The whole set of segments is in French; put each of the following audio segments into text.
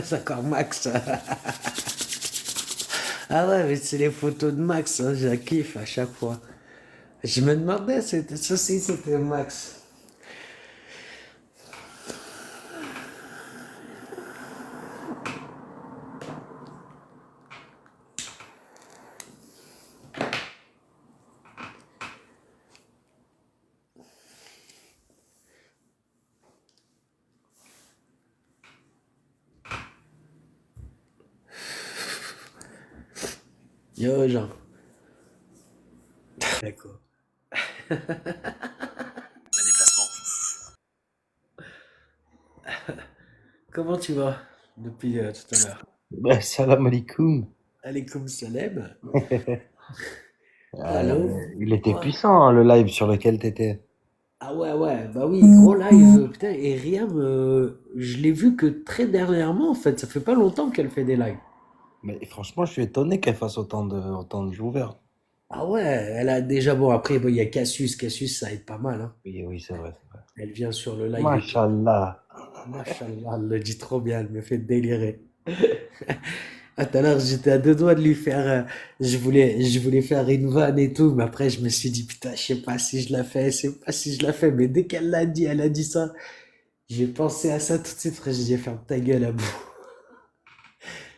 C'est encore Max. Ah ouais, mais c'est les photos de Max, hein, je la kiffe à chaque fois. Je me demandais, c'était ça aussi, c'était Max. Yo, Jean. D'accord. Comment tu vas depuis tout à l'heure? Bah, salam alaikum. Alaikum salam. Ah, Allô? il était Ouais. puissant, hein, le live sur lequel t'étais. Ah ouais, ouais, bah oui, gros live, putain, et Riam, je l'ai vu que très dernièrement, en fait, ça fait pas longtemps qu'elle fait des lives. Mais franchement, je suis étonné qu'elle fasse autant de viewers. Ah ouais, elle a déjà, bon, après, bon, il y a Cassius, ça aide pas mal, hein. Oui, oui, c'est vrai, c'est vrai. Elle vient sur le live et tout. Mashallah. Machallah, elle le dit trop bien, elle me fait délirer. Ah, tout à l'heure, j'étais à deux doigts de lui faire, je voulais faire une vanne et tout, mais après, je me suis dit, putain, je sais pas si je la fais, je sais pas si je la fais, mais dès qu'elle l'a dit, elle a dit ça, j'ai pensé à ça tout de suite, frère, j'ai dit, ferme ta gueule, à bout.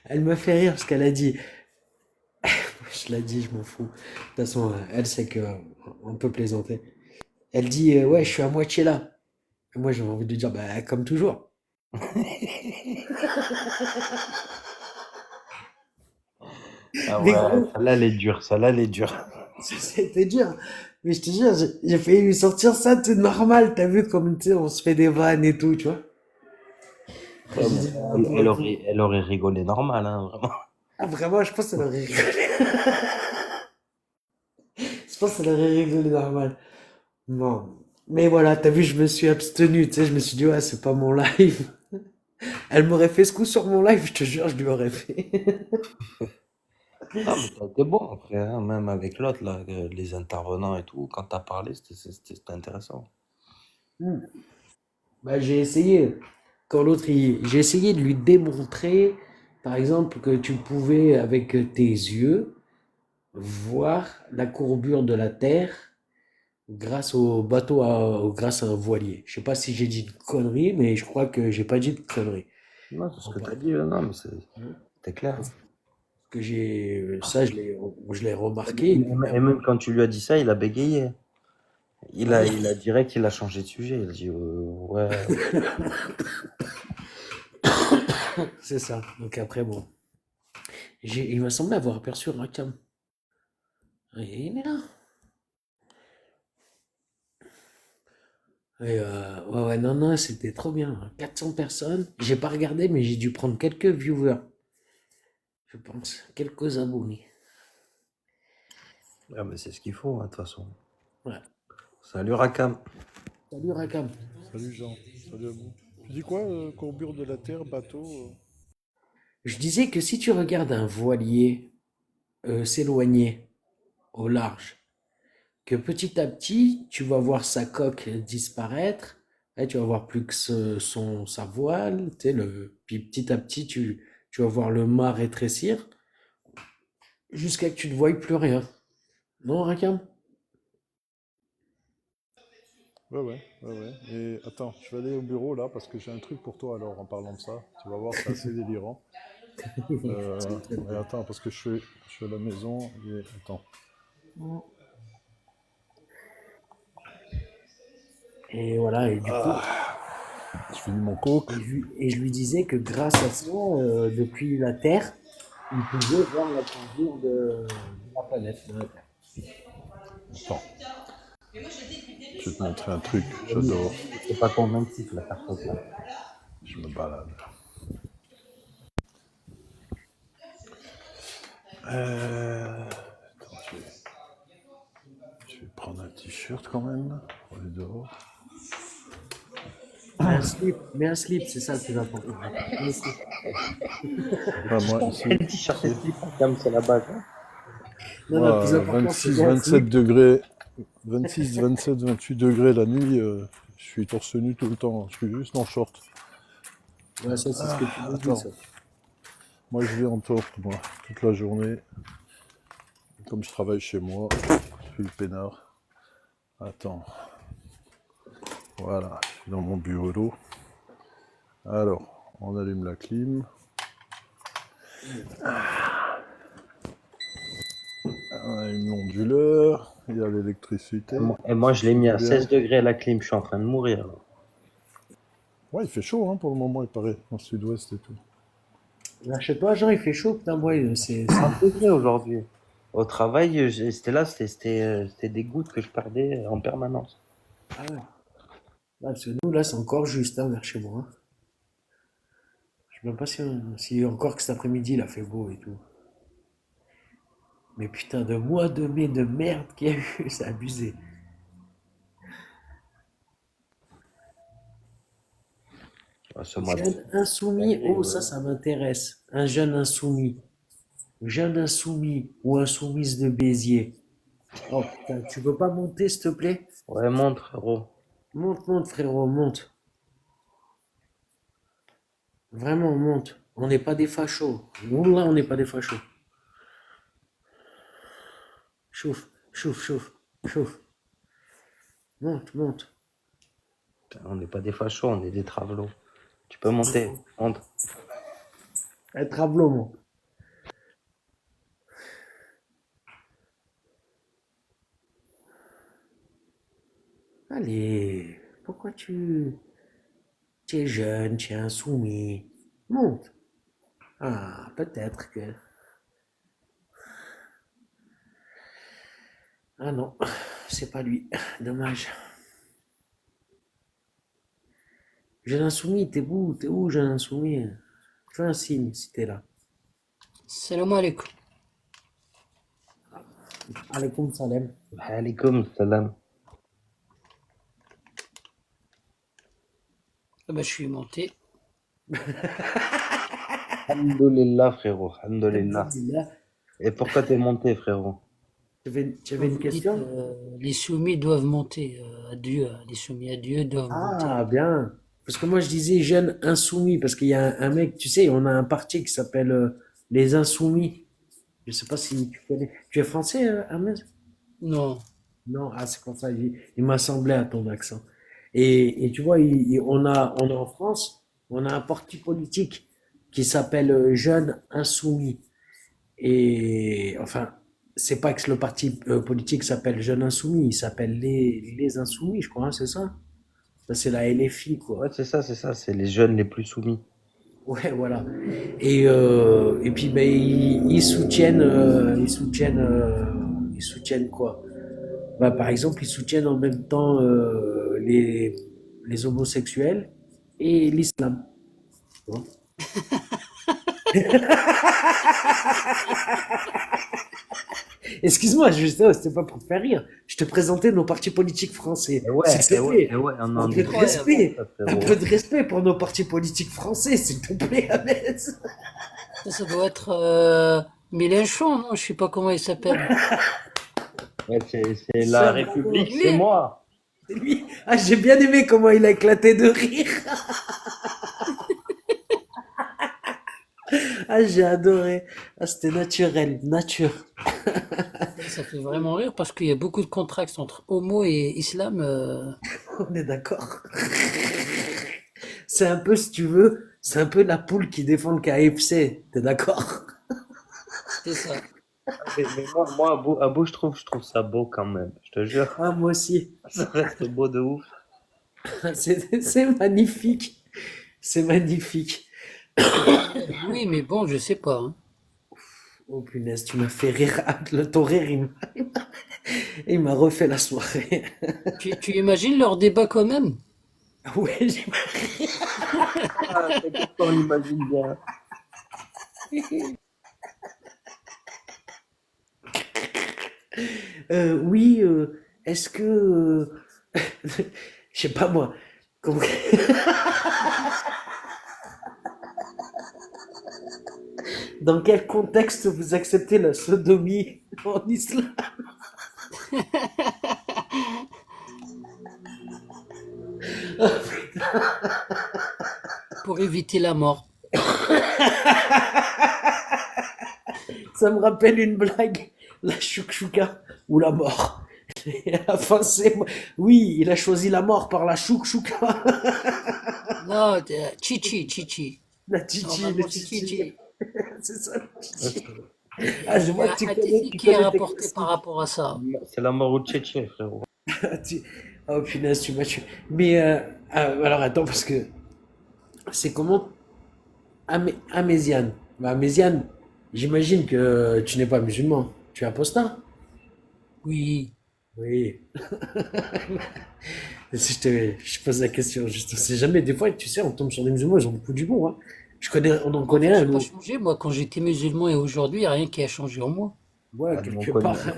Elle m'a fait rire parce qu'elle a dit, je l'ai dit, je m'en fous. De toute façon, elle sait que on peut plaisanter. Elle dit, ouais, je suis à moitié là. Et moi, j'ai envie de lui dire, bah, comme toujours. Ah Mais ouais, gros, celle-là, elle est dure, celle-là, elle est dure. c'était dur. Mais je te jure, j'ai failli lui sortir ça, c'est normal. T'as vu comme, tu sais, on se fait des vannes et tout, tu vois. Après, Ouais, j'ai mais dit, non, elle, pour elle le coup. aurait, elle aurait rigolé normal, hein, vraiment. Ah, vraiment, je pense qu'elle aurait rigolé. Je pense qu'elle aurait rigolé normal. Non. Mais voilà, t'as vu, je me suis abstenu, tu sais, je me suis dit, ouais, c'est pas mon live. Elle m'aurait fait ce coup sur mon live, je te jure, je lui aurais fait. Non, mais ça a été bon après, hein, même avec l'autre, là, les intervenants et tout, quand t'as parlé, c'était intéressant. Bah, j'ai essayé. Quand j'ai essayé de lui démontrer, par exemple, que tu pouvais, avec tes yeux, voir la courbure de la Terre grâce au bateau, grâce à un voilier. Je sais pas si j'ai dit une connerie, mais je crois que j'ai pas dit de connerie. Non, c'est ce En que par- t'as dit, non, mais c'était clair. Parce que ça, je l'ai Et remarqué. Et puis, et même quand tu lui as dit ça, il a bégayé. ah ouais, Il a direct, il a changé de sujet. Il a dit, ouais. c'est ça. Donc après, bon, il m'a semblé avoir aperçu Rakam. Et il est là. Et ouais, ouais, non, non, c'était trop bien. 400 personnes. J'ai pas regardé, mais j'ai dû prendre quelques viewers, je pense. Quelques abonnés. Ah, mais c'est ce qu'il faut, hein, de toute façon. Ouais. Salut Rakam. Salut Rakam. Salut Jean, salut à vous. Tu dis quoi, courbure de la Terre, bateau Je disais que si tu regardes un voilier s'éloigner au large, que petit à petit, tu vas voir sa coque disparaître, et tu vas voir plus que sa voile, tu sais, puis petit à petit, tu vas voir le mât rétrécir, jusqu'à que tu ne voies plus rien. Non, Rakam? Ouais, ouais, ouais, ouais. Et attends, je vais aller au bureau là parce que j'ai un truc pour toi alors en parlant de ça. Tu vas voir, c'est assez délirant. Ça m'étonne Mais pas. attends, parce que je suis à la maison et attends. Et voilà, et du coup, Je finis mon coke. et je lui disais que grâce à ça, depuis la Terre, il pouvait voir la courbure de la planète, de la Terre. Attends, je vais te montrer un truc. L'ami, J'adore. c'est pas convaincu, là, par contre, là. Je me balade. Attends, je vais prendre un t-shirt quand même pour aller dehors. Mais un slip, c'est ça le plus important. Un slip. Ah, moi ici, Le tu t-shirt et sais, slip, Rakam, c'est la base, hein. Non, non, le plus moi, important, c'est 26, bien un 27 slip. degrés, 26, 27, 28 degrés la nuit, je suis torse nu tout le temps. Je suis juste en short. Ouais, ça, c'est ce que tu Ah, me dis, attends, ça. moi je vais en tourte, moi, toute la journée. Comme je travaille chez moi, je suis le peinard. Attends, voilà, je suis dans mon bureau. Alors, on allume la clim. On a une onduleur, il y a l'électricité, Et moi, ça je l'ai chauffe mis à bien. 16 degrés la clim, je suis en train de mourir, là. Ouais, il fait chaud hein, pour le moment, il paraît, dans le sud-ouest et tout. Là, chez toi, Jean, il fait chaud, putain, ouais, c'est 30 degrés aujourd'hui. Au travail, c'était là, c'était des gouttes que je perdais en permanence. Ah ouais. Ouais, parce que nous, là, c'est encore juste, hein, vers chez moi, hein. Je sais même pas si encore que cet après-midi, il a fait beau et tout. Mais putain, de mois de mai de merde qu'il y a eu, c'est abusé. Ouais, ce mois de Jeune insoumis, dinguerie, oh, ouais. ça m'intéresse. Un jeune insoumis. Jeune insoumis ou insoumise de Béziers. Oh putain, tu peux pas monter, s'il te plaît? Ouais, montre, frérot. Monte, monte, frérot, monte. Vraiment, monte. On n'est pas des fachos. Nous, là, on n'est pas des fachos. Chauffe, chauffe, chauffe, chauffe. Monte, monte. On n'est pas des fachos, on est des travelots. Tu peux monter, monte. Être à mon. Allez, pourquoi tu es jeune, tu es insoumis? Monte. Ah, peut-être que. Ah non, c'est pas lui. Dommage. Jeune insoumis, t'es où? T'es où, jeune insoumis? Fais un signe si t'es là. Salam alaikum. Alaykoum salam. Alaykoum salam. Ah bah, je suis monté. Alhamdulillah, frérot. Alhamdulillah. Alhamdulillah. Et pourquoi t'es monté, frérot? Tu avais une Vous dites question? les soumis doivent monter à Dieu. Les soumis à Dieu doivent monter. Ah, bien. Parce que moi, je disais jeune insoumis, parce qu'il y a un mec, tu sais, on a un parti qui s'appelle les Insoumis. Je sais pas si tu connais. Tu es français, Ahmed? Non. Non, ah, c'est pour ça, il m'a semblé à ton accent. Et tu vois, on a en France, on a un parti politique qui s'appelle Jeunes Insoumis. Et enfin, c'est pas que le parti politique s'appelle Jeunes Insoumis, il s'appelle les Insoumis, je crois, hein, c'est ça? Ça, c'est la LFI, quoi. Ouais, c'est ça, c'est les jeunes les plus soumis. Ouais, voilà. Et puis, ben, ils soutiennent quoi? Bah, par exemple, ils soutiennent en même temps les homosexuels et l'islam. Tu vois. Excuse-moi, c'était pas pour te faire rire. Je te présentais nos partis politiques français. S'il te plaît, On un en peu de Incroyable. respect. ça, Un frérot. peu de respect pour nos partis politiques français, s'il te plaît, Ahmed. Ça doit être Mélenchon, non? Je sais pas comment il s'appelle. Ouais, c'est la Ça, République, c'est Lui? moi. c'est lui. Ah, j'ai bien aimé comment il a éclaté de rire. Ah, j'ai adoré. Ah, c'était naturel, nature. Ça fait vraiment rire parce qu'il y a beaucoup de contrastes entre homo et islam. On est d'accord. C'est un peu, si tu veux, c'est un peu la poule qui défend le KFC. T'es d'accord? C'est ça. Mais moi à bout, je trouve ça beau quand même. Je te jure, Ah, moi aussi. ça reste beau de ouf. C'est magnifique. C'est magnifique. Oui, mais bon, je sais pas, hein. Oh punaise, tu m'as fait rire. Ah, ton rire, il m'a refait la soirée. Tu imagines leur débat quand même? Ah ouais, Ah, t'inquiète pas, on imagine bien. oui, est-ce que, je sais pas moi, comment- dans quel contexte vous acceptez la sodomie en islam? pour éviter la mort. Ça me rappelle une blague, la chouchouka ou la mort. Et à la fin, oui, il a choisi la mort par la chouchouka. Non, Chichi, Chichi. La chichi, le Normalement, c'est chichi. Chichi. C'est ça, le Ouais, chichi. Il Ah, je y vois a que un hadith tu qui est connais tes rapporté par classiques. rapport à ça. c'est la mort au Tchétché, frérot. Tu- Oh punaise, tu m'as tué. Mais alors attends, parce que c'est comment Améziane. Bah, Améziane, j'imagine que tu n'es pas musulman. Tu es apostat? Oui. Oui. Si je pose la question, juste, on sait jamais. Des fois, tu sais, on tombe sur des musulmans, ils ont beaucoup d'humour, hein. On en En connaît fait, un, j'ai pas nous. changé. Moi, quand j'étais musulman et aujourd'hui, il n'y a rien qui a changé en moi. Ouais, Ah, nous, quelque part, on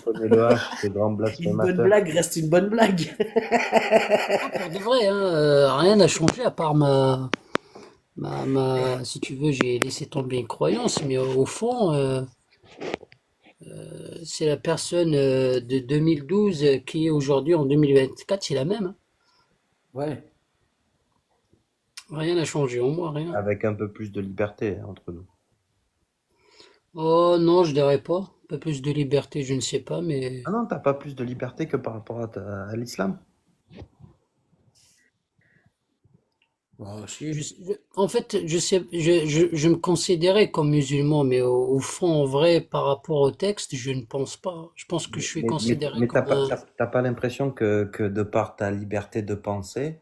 connaît le H, le grand une bonne blasphémateur. blague reste une bonne blague. Non, pour de vrai, hein, rien n'a changé à part si tu veux, j'ai laissé tomber une croyance, mais au fond, c'est la personne de 2012 qui est aujourd'hui en 2024, c'est la même, hein. Ouais. Rien n'a changé en moi, rien. Avec un peu plus de liberté hein, entre nous. Oh non, je dirais pas. Un peu plus de liberté, je ne sais pas, mais Ah non, t'as pas plus de liberté que par rapport à l'islam? Bah, si. en fait, je sais, je me considérais comme musulman, mais au fond, en vrai, par rapport au texte, je ne pense pas. Je pense que je suis considéré Mais comme un. t'as pas l'impression que de par ta liberté de penser,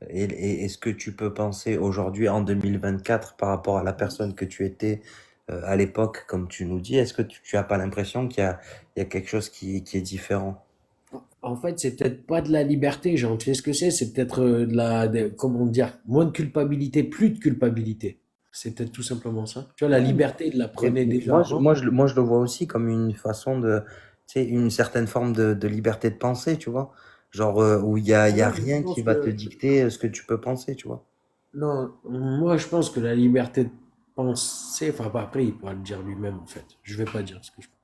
et ce que tu peux penser aujourd'hui en 2024 par rapport à la personne que tu étais à l'époque, comme tu nous dis, est-ce que tu as pas l'impression il y a quelque chose qui est différent? En fait, c'est peut-être pas de la liberté, genre, tu sais ce que c'est? C'est peut-être comment dire, moins de culpabilité, plus de culpabilité. C'est peut-être tout simplement ça. Tu vois, la liberté, il la prenait Mais déjà avant. moi, je le vois aussi comme une façon de, tu sais, une certaine forme de liberté de penser, tu vois. Genre où il y a Non, je rien qui pense va te que, dicter ce que tu peux penser, tu vois. non, moi, je pense que la liberté de penser, enfin, bah, après, il pourra le dire lui-même, en fait. Je vais pas dire ce que je pense.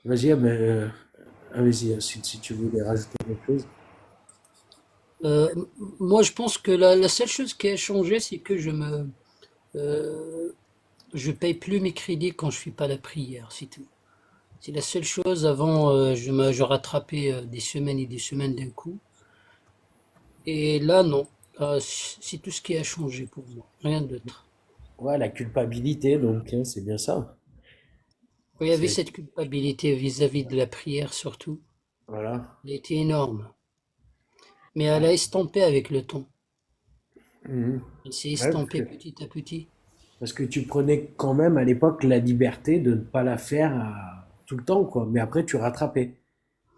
Vas-y, ah, mais, vas-y, si tu voulais rajouter quelque chose. Moi, je pense que la seule chose qui a changé, c'est que euh, je paye plus mes crédits quand je fais pas la prière, c'est tout. C'est la seule chose. Avant, je rattrapais des semaines et des semaines d'un coup. Et là, non. Là, c'est tout ce qui a changé pour moi. Rien d'autre. Ouais, la culpabilité, donc, hein, c'est bien ça. Il y avait C'est, cette culpabilité vis-à-vis de la prière, surtout. voilà. Elle était énorme. Mais elle a estompé avec le temps. Mhm. Elle s'est Ouais, estompée petit à petit. parce que tu prenais quand même à l'époque la liberté de ne pas la faire tout le temps, quoi. Mais après, tu rattrapais.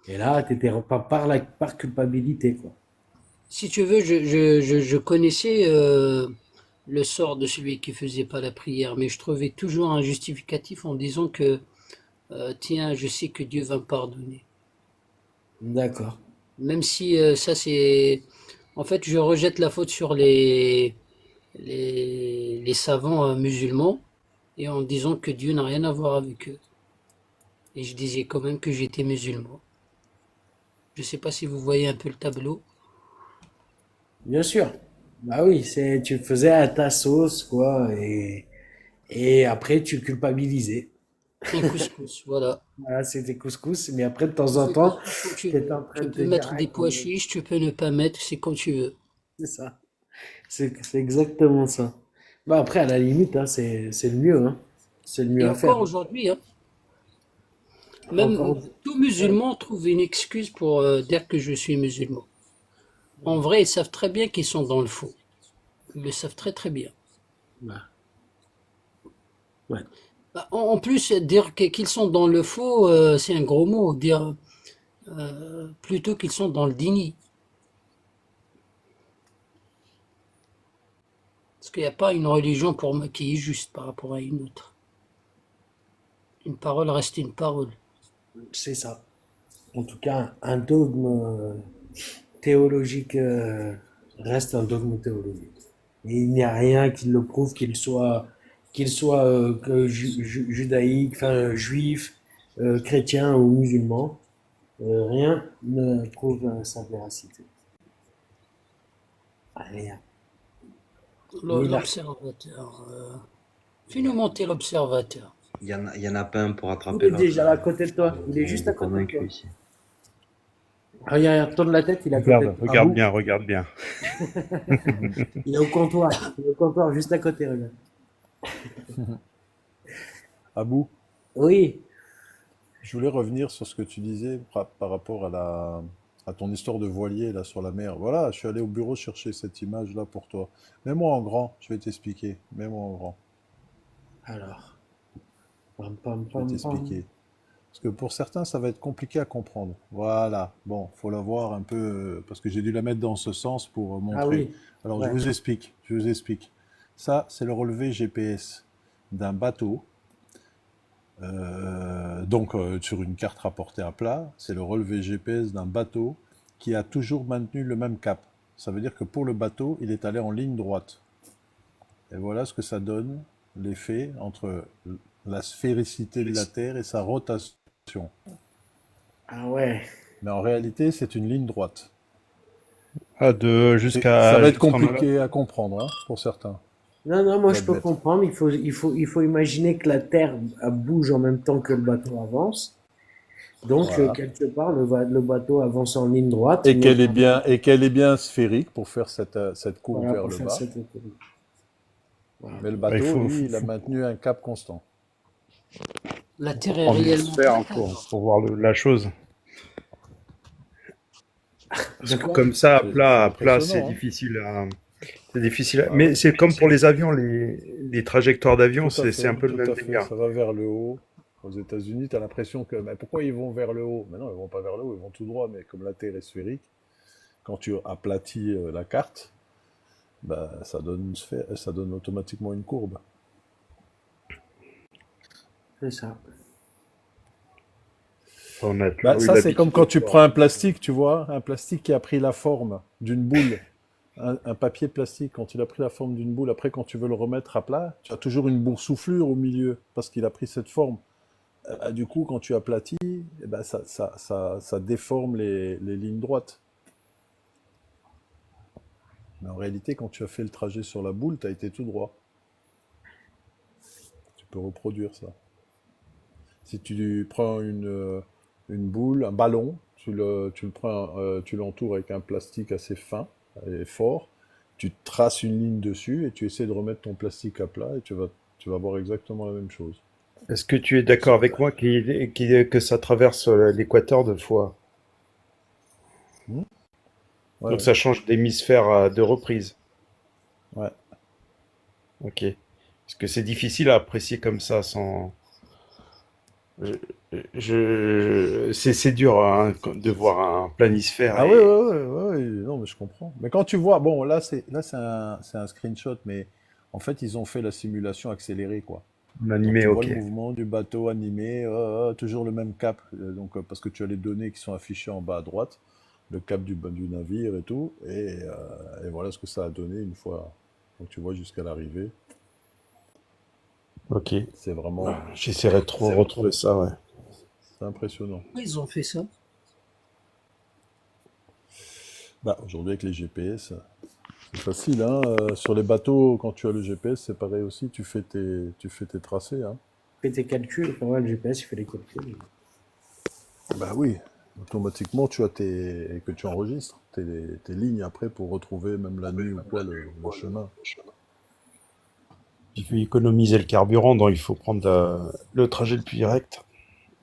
Et là, t'étais pas par culpabilité, quoi. Si tu veux, je connaissais le sort de celui qui faisait pas la prière, mais je trouvais toujours un justificatif en disant que, tiens, je sais que Dieu va me pardonner. D'accord. Même si ça c'est... En fait, je rejette la faute sur les savants musulmans et en disant que Dieu n'a rien à voir avec eux. Et je disais quand même que j'étais musulman. Je sais pas si vous voyez un peu le tableau. Bien sûr. Bah oui, tu le faisais à ta sauce, quoi. Et après, tu culpabilisais. Un couscous, voilà. Voilà, c'était couscous. Mais après, de temps Tu en fais temps, comme tu t'étais veux. en train Tu de te peux dire, mettre ah, des pois chiches, tu peux ne pas mettre, c'est comme tu veux. c'est ça. C'est exactement ça. Bah après, à la limite, hein, c'est le mieux, hein. C'est le mieux Et à faire, encore hein. aujourd'hui, hein, même Encore. tout Ouais. musulman trouve une excuse pour dire que je suis musulman. En vrai, ils savent très bien qu'ils sont dans le faux. Ils le savent très très bien. Bah, ouais. Bah, en plus, dire qu'ils sont dans le faux, c'est un gros mot. Dire plutôt qu'ils sont dans le déni. Parce qu'il n'y a pas une religion pour moi qui est juste par rapport à une autre. Une parole reste une parole. C'est ça. En tout cas, un dogme théologique reste un dogme théologique. Et il n'y a rien qui le prouve qu'il soit que judaïque, enfin juif, chrétien ou musulman. Rien ne prouve sa véracité. Allez, Mila. L'observateur. Fais-nous monter l'observateur. Il y en a pas un pour Il attraper est l'autre. déjà à côté de toi. Il est On juste est à côté de toi. convaincu ici. Regarde, tourne la tête, il est à côté de Regarde, toi. regarde Abou, bien, regarde bien. il est au comptoir. Il est au comptoir, juste à côté, regarde. Abou, Oui. je voulais revenir sur ce que tu disais par rapport à ton histoire de voilier là sur la mer. Voilà, je suis allé au bureau chercher cette image là pour toi. Mets-moi en grand, je vais t'expliquer. Mets-moi en grand, Alors. Pam, pam, je vais pam, pam. t'expliquer. Parce que pour certains, ça va être compliqué à comprendre. Voilà, bon, faut la voir un peu, parce que j'ai dû la mettre dans ce sens pour Ah montrer. oui. Alors, Ouais. je vous explique. Ça, c'est le relevé GPS d'un bateau. Sur une carte rapportée à plat, c'est le relevé GPS d'un bateau qui a toujours maintenu le même cap. Ça veut dire que pour le bateau, il est allé en ligne droite. Et voilà ce que ça donne, l'effet entre la sphéricité de la Terre et sa rotation. Ah ouais. Mais en réalité, c'est une ligne droite. Ah, de Ça va être jusqu'en Hollande. compliqué à comprendre, hein, pour certains, Non, moi je peux j'admets. comprendre. Il faut imaginer que la Terre bouge en même temps que le bateau avance. Donc, Voilà. quelque part, le bateau avance en ligne droite, mais Et qu'elle est bien sphérique pour faire cette courbe voilà, vers pour le faire bas. cette économie. Voilà. Mais le Ouais, bateau, lui, il a maintenu un cap constant. La faut Terre est prendre réellement l'hémisphère plate alors. pour voir la chose. De Parce que quoi? comme ça, C'est à plat, impressionnant, hein? c'est difficile Ah mais ouais, c'est comme pour les avions, les trajectoires d'avion, c'est un peu le tout même à fait. délire. Ça va vers le haut. Aux États-Unis, tu as l'impression que, mais pourquoi ils vont vers le haut? Mais non, ils vont pas vers le haut, ils vont tout droit. Mais comme la Terre est sphérique, quand tu aplatis la carte, bah, ça donne une sphère, ça donne automatiquement une courbe. C'est ça. On a Bah, toujours eu ça, c'est comme l'habitude de quand tu voir. prends un plastique, tu vois, un plastique qui a pris la forme d'une boule. Un papier plastique, quand il a pris la forme d'une boule, après, quand tu veux le remettre à plat, tu as toujours une boursouflure au milieu, parce qu'il a pris cette forme. Du coup, quand tu aplatis, eh ben, ça déforme les lignes droites. Mais en réalité, quand tu as fait le trajet sur la boule, tu as été tout droit. Tu peux reproduire ça. Si tu prends une boule, un ballon, tu le prends, tu l'entoures avec un plastique assez fin et fort, tu traces une ligne dessus et tu essaies de remettre ton plastique à plat et tu vas voir exactement la même chose. Est-ce que tu es d'accord avec moi que ça traverse l'équateur deux fois? Hmm. Ouais, Donc ouais, ça change d'hémisphère à deux reprises. ouais. Ok. Parce que c'est difficile à apprécier comme ça sans. Je, c'est dur hein, de voir un planisphère Ah ouais, et non, mais je comprends. Mais quand tu vois, bon, c'est un screenshot, mais en fait, ils ont fait la simulation accélérée, quoi. un Donc animé, tu vois le ok. mouvement du bateau animé, toujours le même cap, parce que tu as les données qui sont affichées en bas à droite, le cap du navire et tout, et voilà ce que ça a donné une fois. Donc tu vois jusqu'à l'arrivée, Ok. c'est vraiment, J'essaierai de retrouver ça, ouais. c'est impressionnant. Pourquoi ils ont fait ça? Bah aujourd'hui avec les GPS, c'est facile, hein. Sur les bateaux, quand tu as le GPS, c'est pareil aussi, tu fais tes tracés, hein. Fais tes calculs. Enfin, ouais, le GPS, il fait les calculs. Bah oui, automatiquement que tu enregistres tes lignes après pour retrouver même la nuit ou quoi le chemin. Il faut économiser le carburant, donc il faut prendre le trajet le plus direct.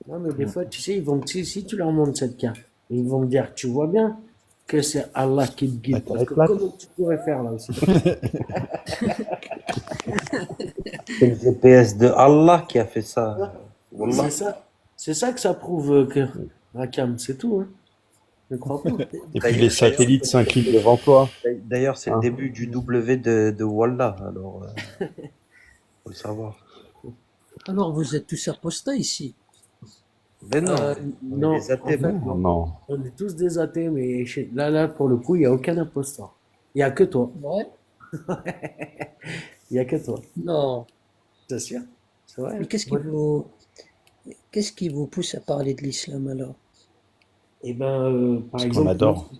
Non, mais des Mm. fois, tu sais, si tu leur montres cette carte, ils vont me dire, tu vois bien que c'est Allah qui te La guide. Terre Parce est que plate. comment tu pourrais faire là aussi? C'est le GPS de Allah qui a fait ça. C'est Wallah. ça. C'est ça que ça prouve que Rakam, c'est tout, hein. Ne crois pas. Et puis les satellites s'inclinent devant toi. D'ailleurs, c'est le Hein. début du W de Wallah, alors faut le savoir. Alors vous êtes tous apostats ici. Mais non, Euh, on non, est des athées. en fait, Non, non. on est tous des athées, mais là, pour le coup, il n'y a aucun imposteur. Il n'y a que toi. Ouais? Il n'y a que toi. Non. C'est sûr? C'est vrai. Mais qu'est-ce qui vous pousse à parler de l'islam alors? Et ben, par Parce qu'on exemple, adore.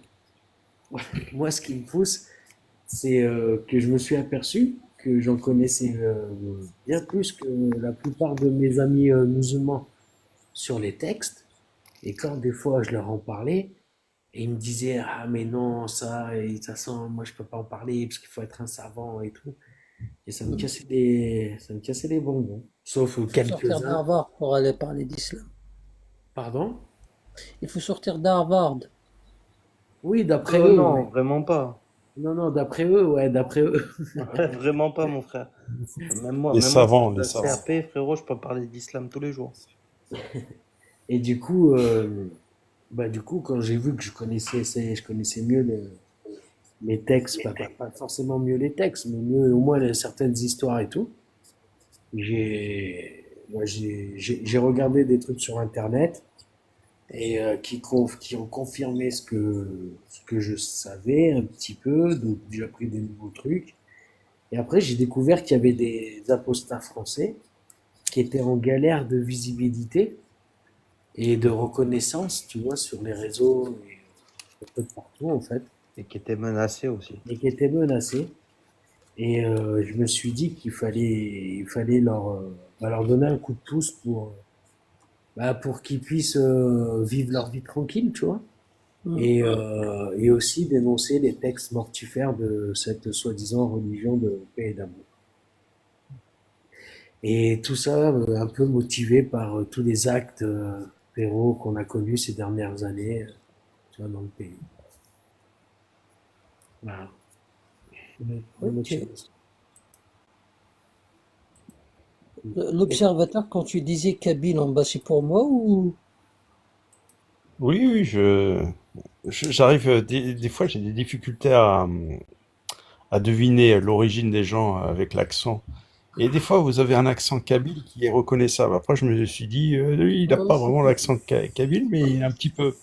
moi, ce qui me pousse, c'est que je me suis aperçu que j'en connaissais bien plus que la plupart de mes amis musulmans sur les textes. Et quand des fois je leur en parlais, et ils me disaient, ah mais non, ça, et de toute façon, moi je peux pas en parler parce qu'il faut être un savant et tout. Et ça me cassait les bonbons. Sauf Il faut sortir quelques-uns. d'Harvard pour aller parler d'islam. Pardon? Il faut sortir d'Harvard. Oui, d'après eux, Non, ouais. vraiment pas. Non, non, d'après eux, ouais, d'après eux. Vraiment pas, mon frère. Les Même moi, savants, les la savants. CAP, frérot, je peux parler d'islam tous les jours. Et du coup, quand j'ai vu que je connaissais mieux les textes, pas forcément mieux les textes, mais mieux au moins certaines histoires et tout, j'ai regardé des trucs sur Internet et qui ont confirmé ce que je savais un petit peu, donc j'ai appris des nouveaux trucs. Et après, j'ai découvert qu'il y avait des apostats français qui étaient en galère de visibilité et de reconnaissance, tu vois, sur les réseaux et un peu de partout en fait, Et qui était menacé aussi. et qui étaient menacés. Et je me suis dit il fallait leur donner un coup de pouce pour qu'ils puissent vivre leur vie tranquille, tu vois. Hmm. Et aussi dénoncer les textes mortifères de cette soi-disant religion de paix et d'amour. Et tout ça un peu motivé par tous les actes terreaux qu'on a connus ces dernières années, tu vois, dans le pays. Voilà. Une autre Ok. chose. L'observateur, quand tu disais Kabyle en bas, c'est pour moi ou... Oui, oui, j'arrive, des fois, j'ai des difficultés à deviner l'origine des gens avec l'accent. Et des fois, vous avez un accent kabyle qui est reconnaissable. Après, je me suis dit, lui, il n'a Non, pas vraiment l'accent kabyle, mais il a un petit peu.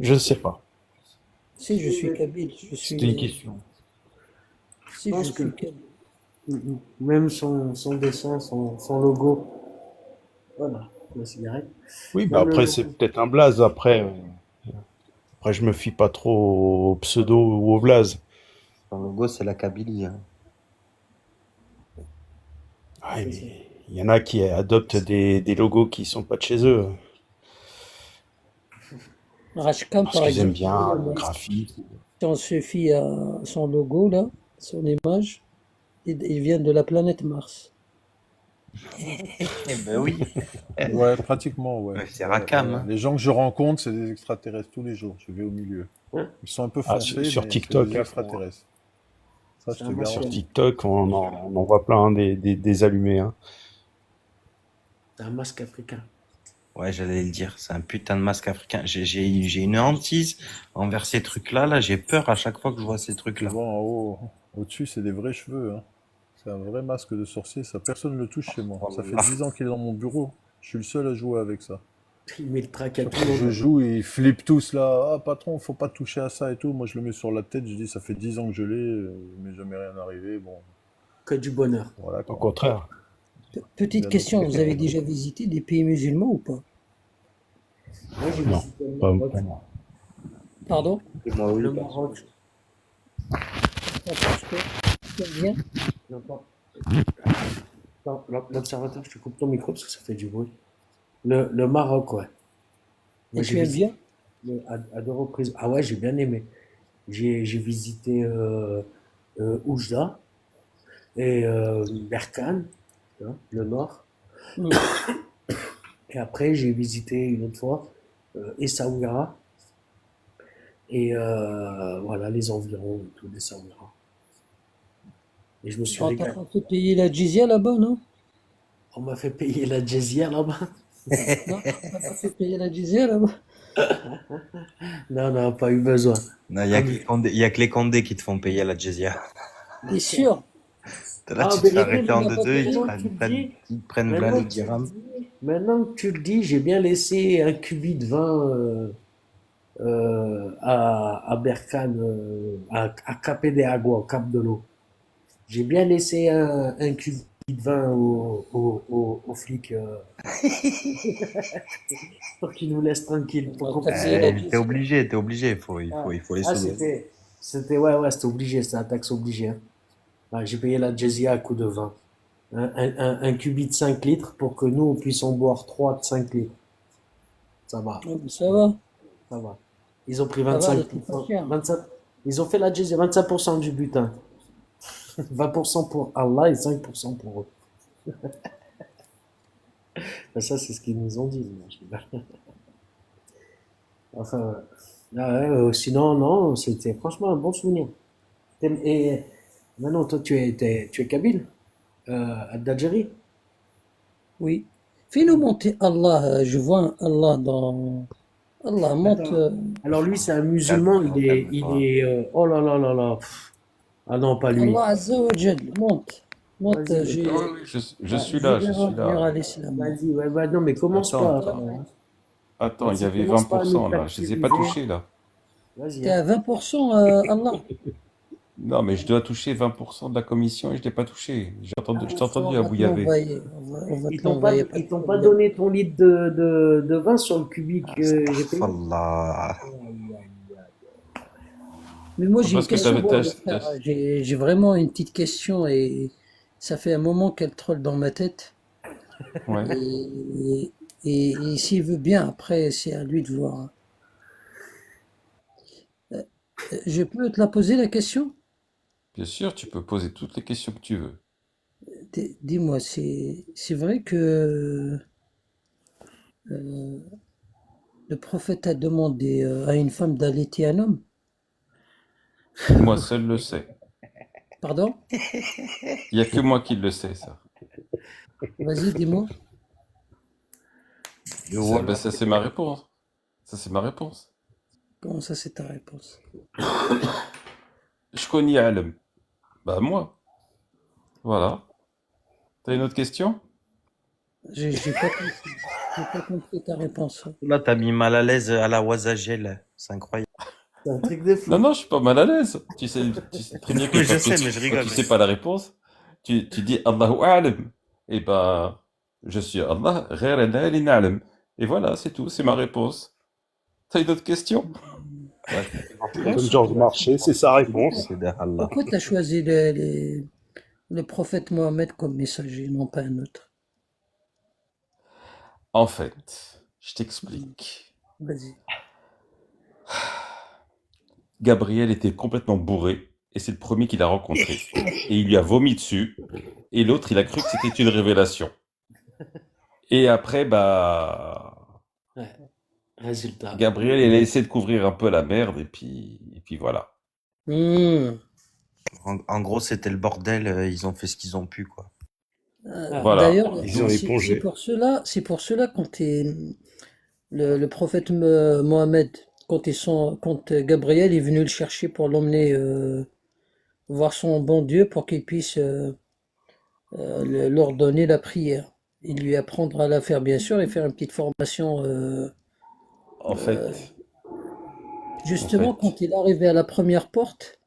Je ne sais pas. si je suis Kabyle, C'était une question. Je si je pense suis que Kabyle. même son dessin, son logo, voilà, la cigarette, Oui, bah même le après, c'est logo. peut-être un blaze. Après, je me fie pas trop au pseudo ou au blaze. Son logo, c'est la Kabylie, hein. Ouais, C'est ça. mais il y en a qui adoptent des logos qui sont pas de chez eux. Rashkam, Parce par qu'ils aiment exemple, bien le graphisme. si on se fie à son logo, là, son image, il vient de la planète Mars. Eh ben oui. Ouais, pratiquement, ouais. Ouais, c'est Ouais, Rakam, ouais. hein. Les gens que je rencontre, c'est des extraterrestres tous les jours. Je vais au milieu. Ouais, Ils sont un peu Ah, foncés, sur mais c'est des TikTok, extraterrestres. Ça, c'est je un te sur garantis. masque, TikTok, on en voit plein hein, des allumés. Hein. c'est un masque africain. Ouais, j'allais le dire. C'est un putain de masque africain. J'ai une hantise envers ces trucs-là. Là, j'ai peur à chaque fois que je vois ces Tu trucs-là. vois, en haut, au-dessus, c'est des vrais cheveux, hein. C'est un vrai masque de sorcier. Ça, personne ne le touche chez moi. Ça fait Wallah. 10 ans qu'il est dans mon bureau. Je suis le seul à jouer avec ça. Il met le trac à tout le Je monde. joue et ils flippent tous là. Ah, patron, faut pas toucher à ça et tout. Moi, je le mets sur la tête. Je dis, ça fait 10 ans que je l'ai. Il m'est jamais rien arrivé. Bon, Que du bonheur. voilà Au quoi. contraire. Petite Bien au question, vous avez contraire. déjà visité des pays musulmans ou pas? Moi, j'ai Non, visité le Maroc. pas moi. Pardon? Et moi, oui, Le perso. Maroc. T'en penses quoi? T'aimes bien? J'entends. Attends, l'observateur, je te coupe ton micro parce que ça fait du bruit. Le Maroc, ouais. Moi, Et j'ai tu aimes visité bien? à deux reprises. Ah ouais, j'ai bien aimé. J'ai visité Oujda et Berkane, hein, le nord. Hmm. Et après, j'ai visité une autre fois Essaouira et voilà les environs, tout d'Essaouira. Et je me suis régalé. On fait payer la jizya là-bas, non? On m'a fait payer la jizya là-bas. Non, on n'a pas fait payer la jizya là-bas. Non, non, pas eu besoin. Non, il y a Ah, que les Condés, il y a que les Condés qui te font payer la jizya. T'es sûr? Là, ah, tu te fais vérité, arrêter en n'a pas deux, payé? ils te prennent 20 maintenant 000 que tu le dirhams. dis, maintenant que tu le dis, j'ai bien laissé un cubi de vin à Berkane, à Capé de Agua, au Cap de l'eau. J'ai bien laissé un cubi de vin aux flics pour qu'ils nous laissent tranquilles, pour qu'on puisse y T'as payé la aller. T'es jizya. obligé, Ah, il faut les ah, souder. ouais, c'était obligé, c'était la taxe obligée, hein. Ouais, j'ai payé la jizya à coup de vin. Un cubi de 5 litres pour que nous, on puisse en boire 3 de 5 litres. Ça va, Ouais, mais ça va, ça va. Ils ont pris ça va, elle était pas 25%, chère. 25, ils ont fait la jizya, 25% du butin. 20% pour Allah et 5% pour eux. Ben, ça, c'est ce qu'ils nous ont dit. Je rigole. Enfin, sinon, non, c'était franchement un bon souvenir. Et maintenant, toi, tu es kabyle, d'Algérie. Oui. Fais-nous monter Allah. Je vois un Allah dans. Allah monte. Attends. Alors lui, c'est un musulman, Calme-toi, calme-toi. oh là là là là. Ah non, pas lui. Allah Azza wa Jal, monte. Monte. Vas-y, mais Ah J'ai. oui, oui, je va- suis Je là, vais je suis revenir là. à l'islam, moi. vas-y, ouais, non, mais commence Attends, pas. attends, attends, il y Vas-y, avait commence pas à nous 20% là, je les ai pas caractériser. touchés là. Vas-y, T'es hein. à 20%, Allah. Non, mais je dois toucher 20% de la commission et je l'ai pas touché. Je t'ai entendu 20%, on à va te Bouillavet. l'envoyer. On va te l'envoyer, pas de Ils t'ont pas problème. donné ton litre de vin sur le cubique que j'ai payé? Astaghfirullah. Mais moi, j'ai une Parce que question pour le frère. t'as- J'ai vraiment une petite question et ça fait un moment qu'elle trolle dans ma tête. ouais. Et, et s'il veut bien, après, c'est à lui de voir. Je peux te la poser, la question? Bien sûr, tu peux poser toutes les questions que tu veux. Dis-moi, c'est vrai que euh, le prophète a demandé à une femme d'allaiter un homme? Moi seul le sais. Pardon? Il y a que moi qui le sais, ça. Vas-y, dis-moi. Et Ben, voilà. ça c'est ma réponse. Ça c'est ma réponse. Comment ça, c'est ta réponse? Je connais Alem. Bah moi. Voilà. T'as une autre question? J'ai pas compris. J'ai pas compris ta réponse. Là, t'as mis mal à l'aise à la Wazagel. C'est incroyable. C'est un truc de Non, fou. non, je suis pas mal à l'aise. Tu sais très bien que Mais je sais, mais je quand rigole. tu sais pas la réponse, tu dis Allahu A'lam. Et ben, je suis Allah, غير أنا اللي نعلم. Et voilà, c'est tout, c'est ma réponse. T'as une autre question? Ouais, Non, Comme c'est Georges tout. Marchais, c'est sa réponse. c'est de Allah. Pourquoi tu as choisi le prophète Mohammed comme messager, non pas un autre? En fait, je t'explique. Vas-y. Gabriel était complètement bourré, et c'est le premier qu'il a rencontré. Et il lui a vomi dessus, et l'autre, il a cru que c'était une révélation. Et après, bah, Ouais. Résultat. Gabriel, il a essayé de couvrir un peu la merde, et puis voilà. Hmm. En gros, c'était le bordel. Ils ont fait ce qu'ils ont pu, quoi. Ah, Voilà. D'ailleurs, Ils ont épongé. c'est pour cela quand le prophète Mohammed, quand Gabriel est venu le chercher pour l'emmener voir son bon Dieu pour qu'il puisse leur donner la prière. Il lui apprendre à la faire, bien sûr, et faire une petite formation. En fait, en Justement, fait, quand il est arrivé à la première porte,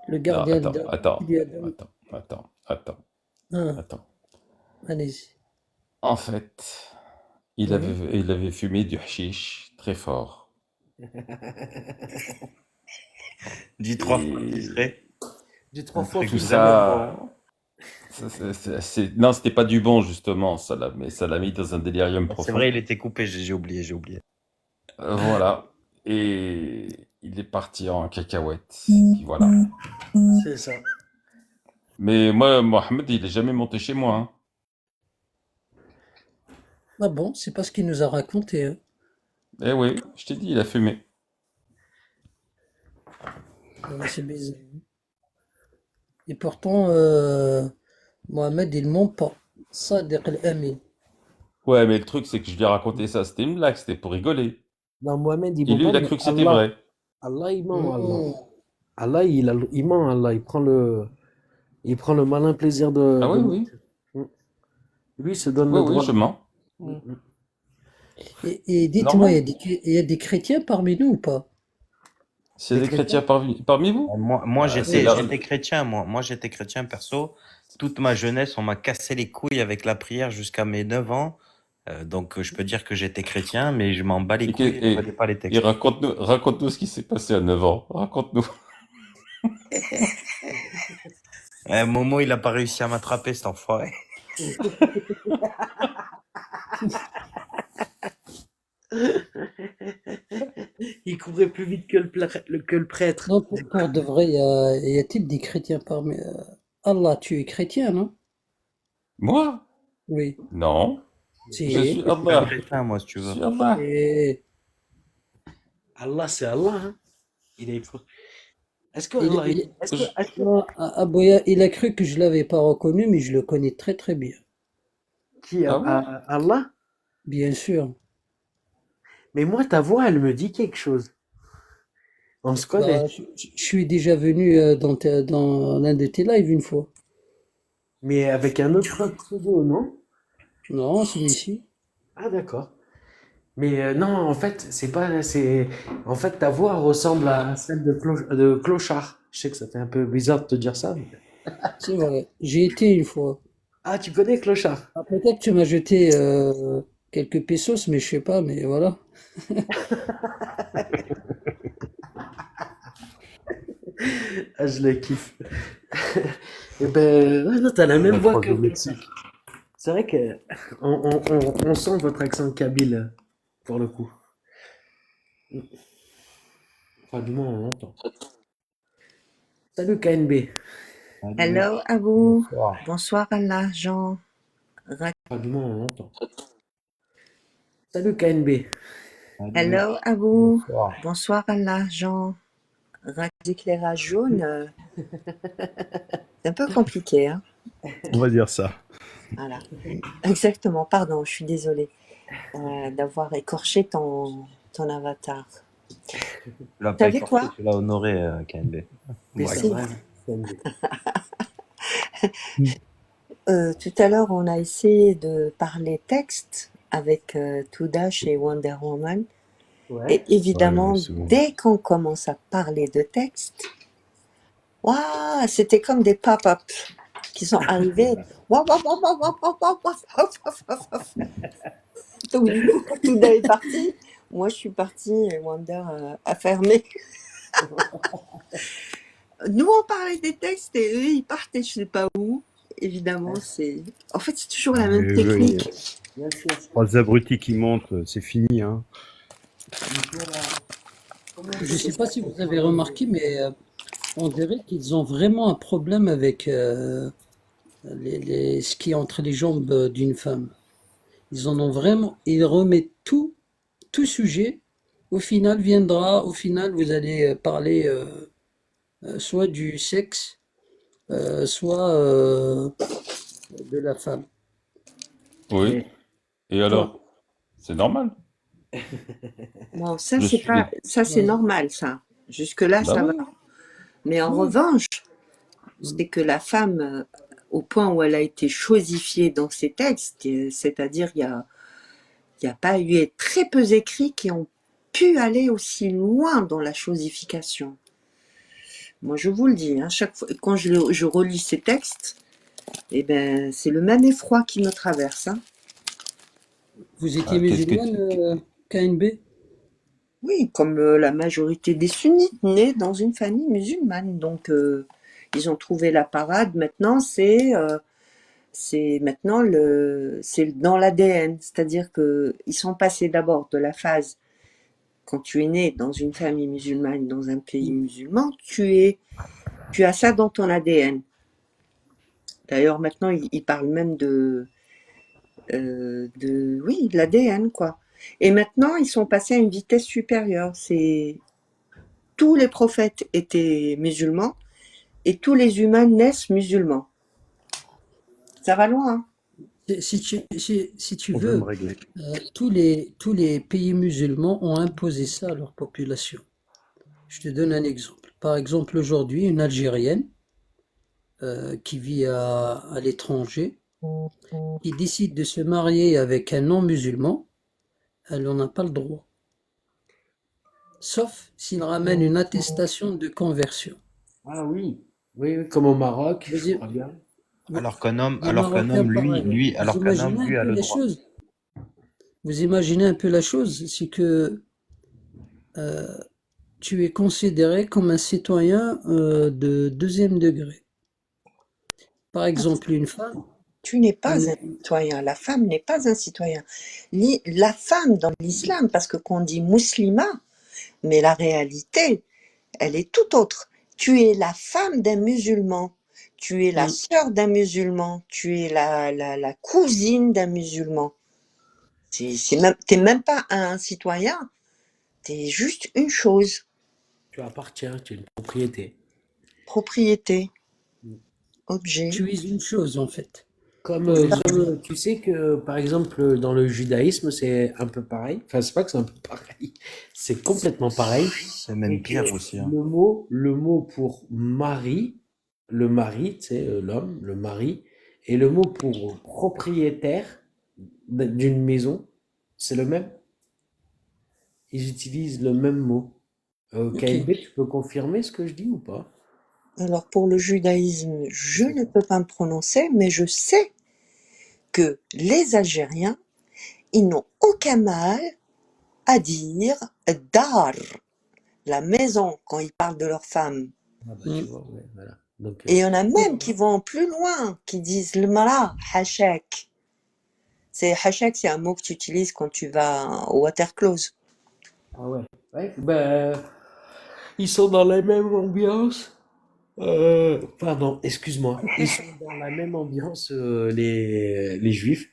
le non, gardien il lui a donné. Ah, attends. allez-y. En fait, Mhm. il avait fumé du hashish très fort. Dis 3 fois ce qui Et serait J'ai un 3 fois truc tout plus vraiment fort. bon. non, c'était pas du bon, justement, mais ça l'a mis dans un délirium C'est vrai, profond. il était coupé. J'ai oublié. Voilà. Et il est parti en cacahuète. Puis voilà. C'est ça. Mais moi, Mohamed, il est jamais monté chez moi, hein. Ah bon, c'est pas ce qu'il nous a raconté, hein. Eh oui, je t'ai dit, il a fumé. C'est bizarre. Et pourtant, Mohamed, il ment pas. Sadiq al-Amin. Ouais, mais le truc, c'est que je lui ai raconté ça, c'était une blague, c'était pour rigoler. Non, Mohamed, il Et ment lui, pas, il a mais cru que c'était Allah, vrai. Allah, il ment, Allah. Hmm. Allah, il ment, Allah. Il prend le malin plaisir Ah de oui, oui. mentir. Mm. Lui, il se donne Oui, le oui, droit je de. mens. Mm, mm. Et dites-moi, Normal. il y a des chrétiens parmi nous ou pas? S'il y T'es a des chrétiens chrétien? parmi vous, Moi, c'est j'étais, là. j'étais chrétien, moi, j'étais chrétien perso. Toute ma jeunesse, on m'a cassé les couilles avec la prière jusqu'à mes 9 ans. Donc, je peux dire que j'étais chrétien, mais je m'en bats les Et, couilles, je connais pas les textes. raconte-nous ce qui s'est passé à 9 ans. Raconte-nous. Momo, il a pas réussi à m'attraper, cet enfoiré. Il courait plus vite que que le prêtre. Non, pour de vrai, y a-t-il des chrétiens parmi... Allah, tu es chrétien, non? Moi? Oui. Non. Je Si. suis Je suis un Allah. chrétien, moi, si tu Je veux. suis Allah. Et Allah, c'est Allah, hein. Il est... Est-ce que il, Allah... il- Je- non, Aboya, il a cru que je l'avais pas reconnu, mais je le connais très très bien. Qui Ah ouais? Allah? Bien sûr. Mais moi, ta voix, elle me dit quelque chose. On se Bah, connaît. je suis déjà venu dans l'un de tes lives une fois. Mais avec un autre pseudo, non? Non, celui-ci. Ah, d'accord. Mais non, en fait, c'est pas... C'est... En fait, ta voix ressemble à celle de Clochard. Je sais que ça fait un peu bizarre de te dire ça. C'est vrai. J'ai été une fois. Ah, tu connais Clochard? Ah, peut-être tu m'as jeté quelques pesos, mais je sais pas, mais voilà. Ah, je le kiffe. Et ben, ouais, non, t'as la même La voix preuve que au Clochard. Mexique. C'est vrai que on sent votre accent kabyle, pour le coup. Enfin, du moins, on l'entend. Salut KNB. Hello Abou, Bonsoir. bonsoir Allah, Jean, Enfin, du moins, on l'entend. Salut KNB. hello Abou, Bonsoir. bonsoir Allah, Jean, éclairage jaune, c'est un peu compliqué, hein? On va dire ça. Voilà, exactement, pardon, je suis désolée d'avoir écorché ton avatar. Tu l'as Vous pas savez écorché, quoi? tu l'as honoré, KNB. C'est Ouais. ça, Si. ouais, KNB. Tout à l'heure, on a essayé de parler texte avec Toudash et Wonder Woman. Ouais. Et évidemment, Ouais, c'est bon. dès qu'on commence à parler de texte, waouh, c'était comme des pop-up qui sont arrivés. Waouh, waouh, waouh, waouh, waouh, waouh, waouh, waouh, waouh, waouh, waouh. Donc du coup, Touda est parti. Moi, je suis partie et Wonder a fermé. Nous, on parlait des textes et eux, ils partaient, je sais pas où. Évidemment, c'est... En fait, c'est toujours la même Oui, technique. Bien sûr. trois abrutis qui montent, c'est fini, hein. Je sais pas si vous avez remarqué, mais on dirait qu'ils ont vraiment un problème avec ce qui est entre les jambes d'une femme. Ils en ont vraiment, ils remettent tout sujet. Au final, vous allez parler soit du sexe, soit de la femme. Oui. Mais Et alors? C'est normal. Bon, ça, Je c'est suis. pas... Ça, c'est Ouais. normal, ça. Jusque-là, Bah ça va. oui. Mais en Oui. revanche, c'est que la femme, au point où elle a été chosifiée dans ses textes, c'est-à-dire il y a pas eu très peu d'écrits qui ont pu aller aussi loin dans la chosification. Moi, je vous le dis, hein, chaque fois quand je relis ces textes, eh ben, c'est le même effroi qui me traverse, hein. Vous étiez Qu'est-ce que musulmane, KNB? Oui, comme la majorité des sunnites nés dans une famille musulmane. Donc, ils ont trouvé la parade. Maintenant, c'est maintenant c'est dans l'ADN. C'est-à-dire que ils sont passés d'abord de la phase quand tu es né dans une famille musulmane, dans un pays musulman, tu as ça dans ton ADN. D'ailleurs, maintenant, ils parlent même oui, de l'ADN, quoi. Et maintenant, ils sont passés à une vitesse supérieure. Tous les prophètes étaient musulmans et tous les humains naissent musulmans. Ça va loin, hein. Si tu On veut me veux, régler. tous les pays musulmans ont imposé ça à leur population. Je te donne un exemple. Par exemple, aujourd'hui, une Algérienne qui vit à l'étranger, qui décide de se marier avec un non-musulman, elle n'en a pas le droit. sauf s'il ramène une attestation de conversion. Ah oui, oui, oui, comme au Maroc, Vous, je crois bien. vous- les Alors qu'un Marocains, homme, pareil. Vous alors qu'un homme, imaginez un lui, a peu le les droit. choses. Vous imaginez un peu la chose, c'est que euh, tu es considéré comme un citoyen de deuxième degré. Par exemple, une femme, Tu n'es pas un une- citoyen, la femme n'est pas un citoyen. La femme dans l'islam, parce que qu'on dit musulman, mais la réalité, elle est tout autre. Tu es la femme d'un musulman, tu es la une- sœur d'un musulman, tu es la cousine d'un musulman. T'es même pas un citoyen, t'es juste une chose, Tu appartiens, tu es une propriété. propriété, objet. tu es une chose en fait, Comme, pour les autres. tu sais que, par exemple, dans le judaïsme, c'est un peu pareil. Enfin, c'est pas que c'est un peu pareil, c'est complètement pareil. C'est même Et que pire aussi, hein. le mot pour mari, le mari, tu sais, l'homme, le mari, et le mot pour propriétaire d'une maison, c'est le même. Ils utilisent le même mot. Ok. KLB, tu peux confirmer ce que je dis ou pas? Alors pour le judaïsme, je ne peux pas me prononcer, mais je sais que les Algériens, ils n'ont aucun mal à dire dar, la maison, quand ils parlent de leur femme. Ah bah tu vois, ouais, voilà. Donc, Et il y en a même qui vont plus loin, qui disent le mara, hachak. Hachak, c'est un mot que tu utilises quand tu vas au water close. ah ouais. Ouais, ben, ils sont dans la même ambiance. Pardon, excuse-moi. Ils sont dans la même ambiance, les juifs.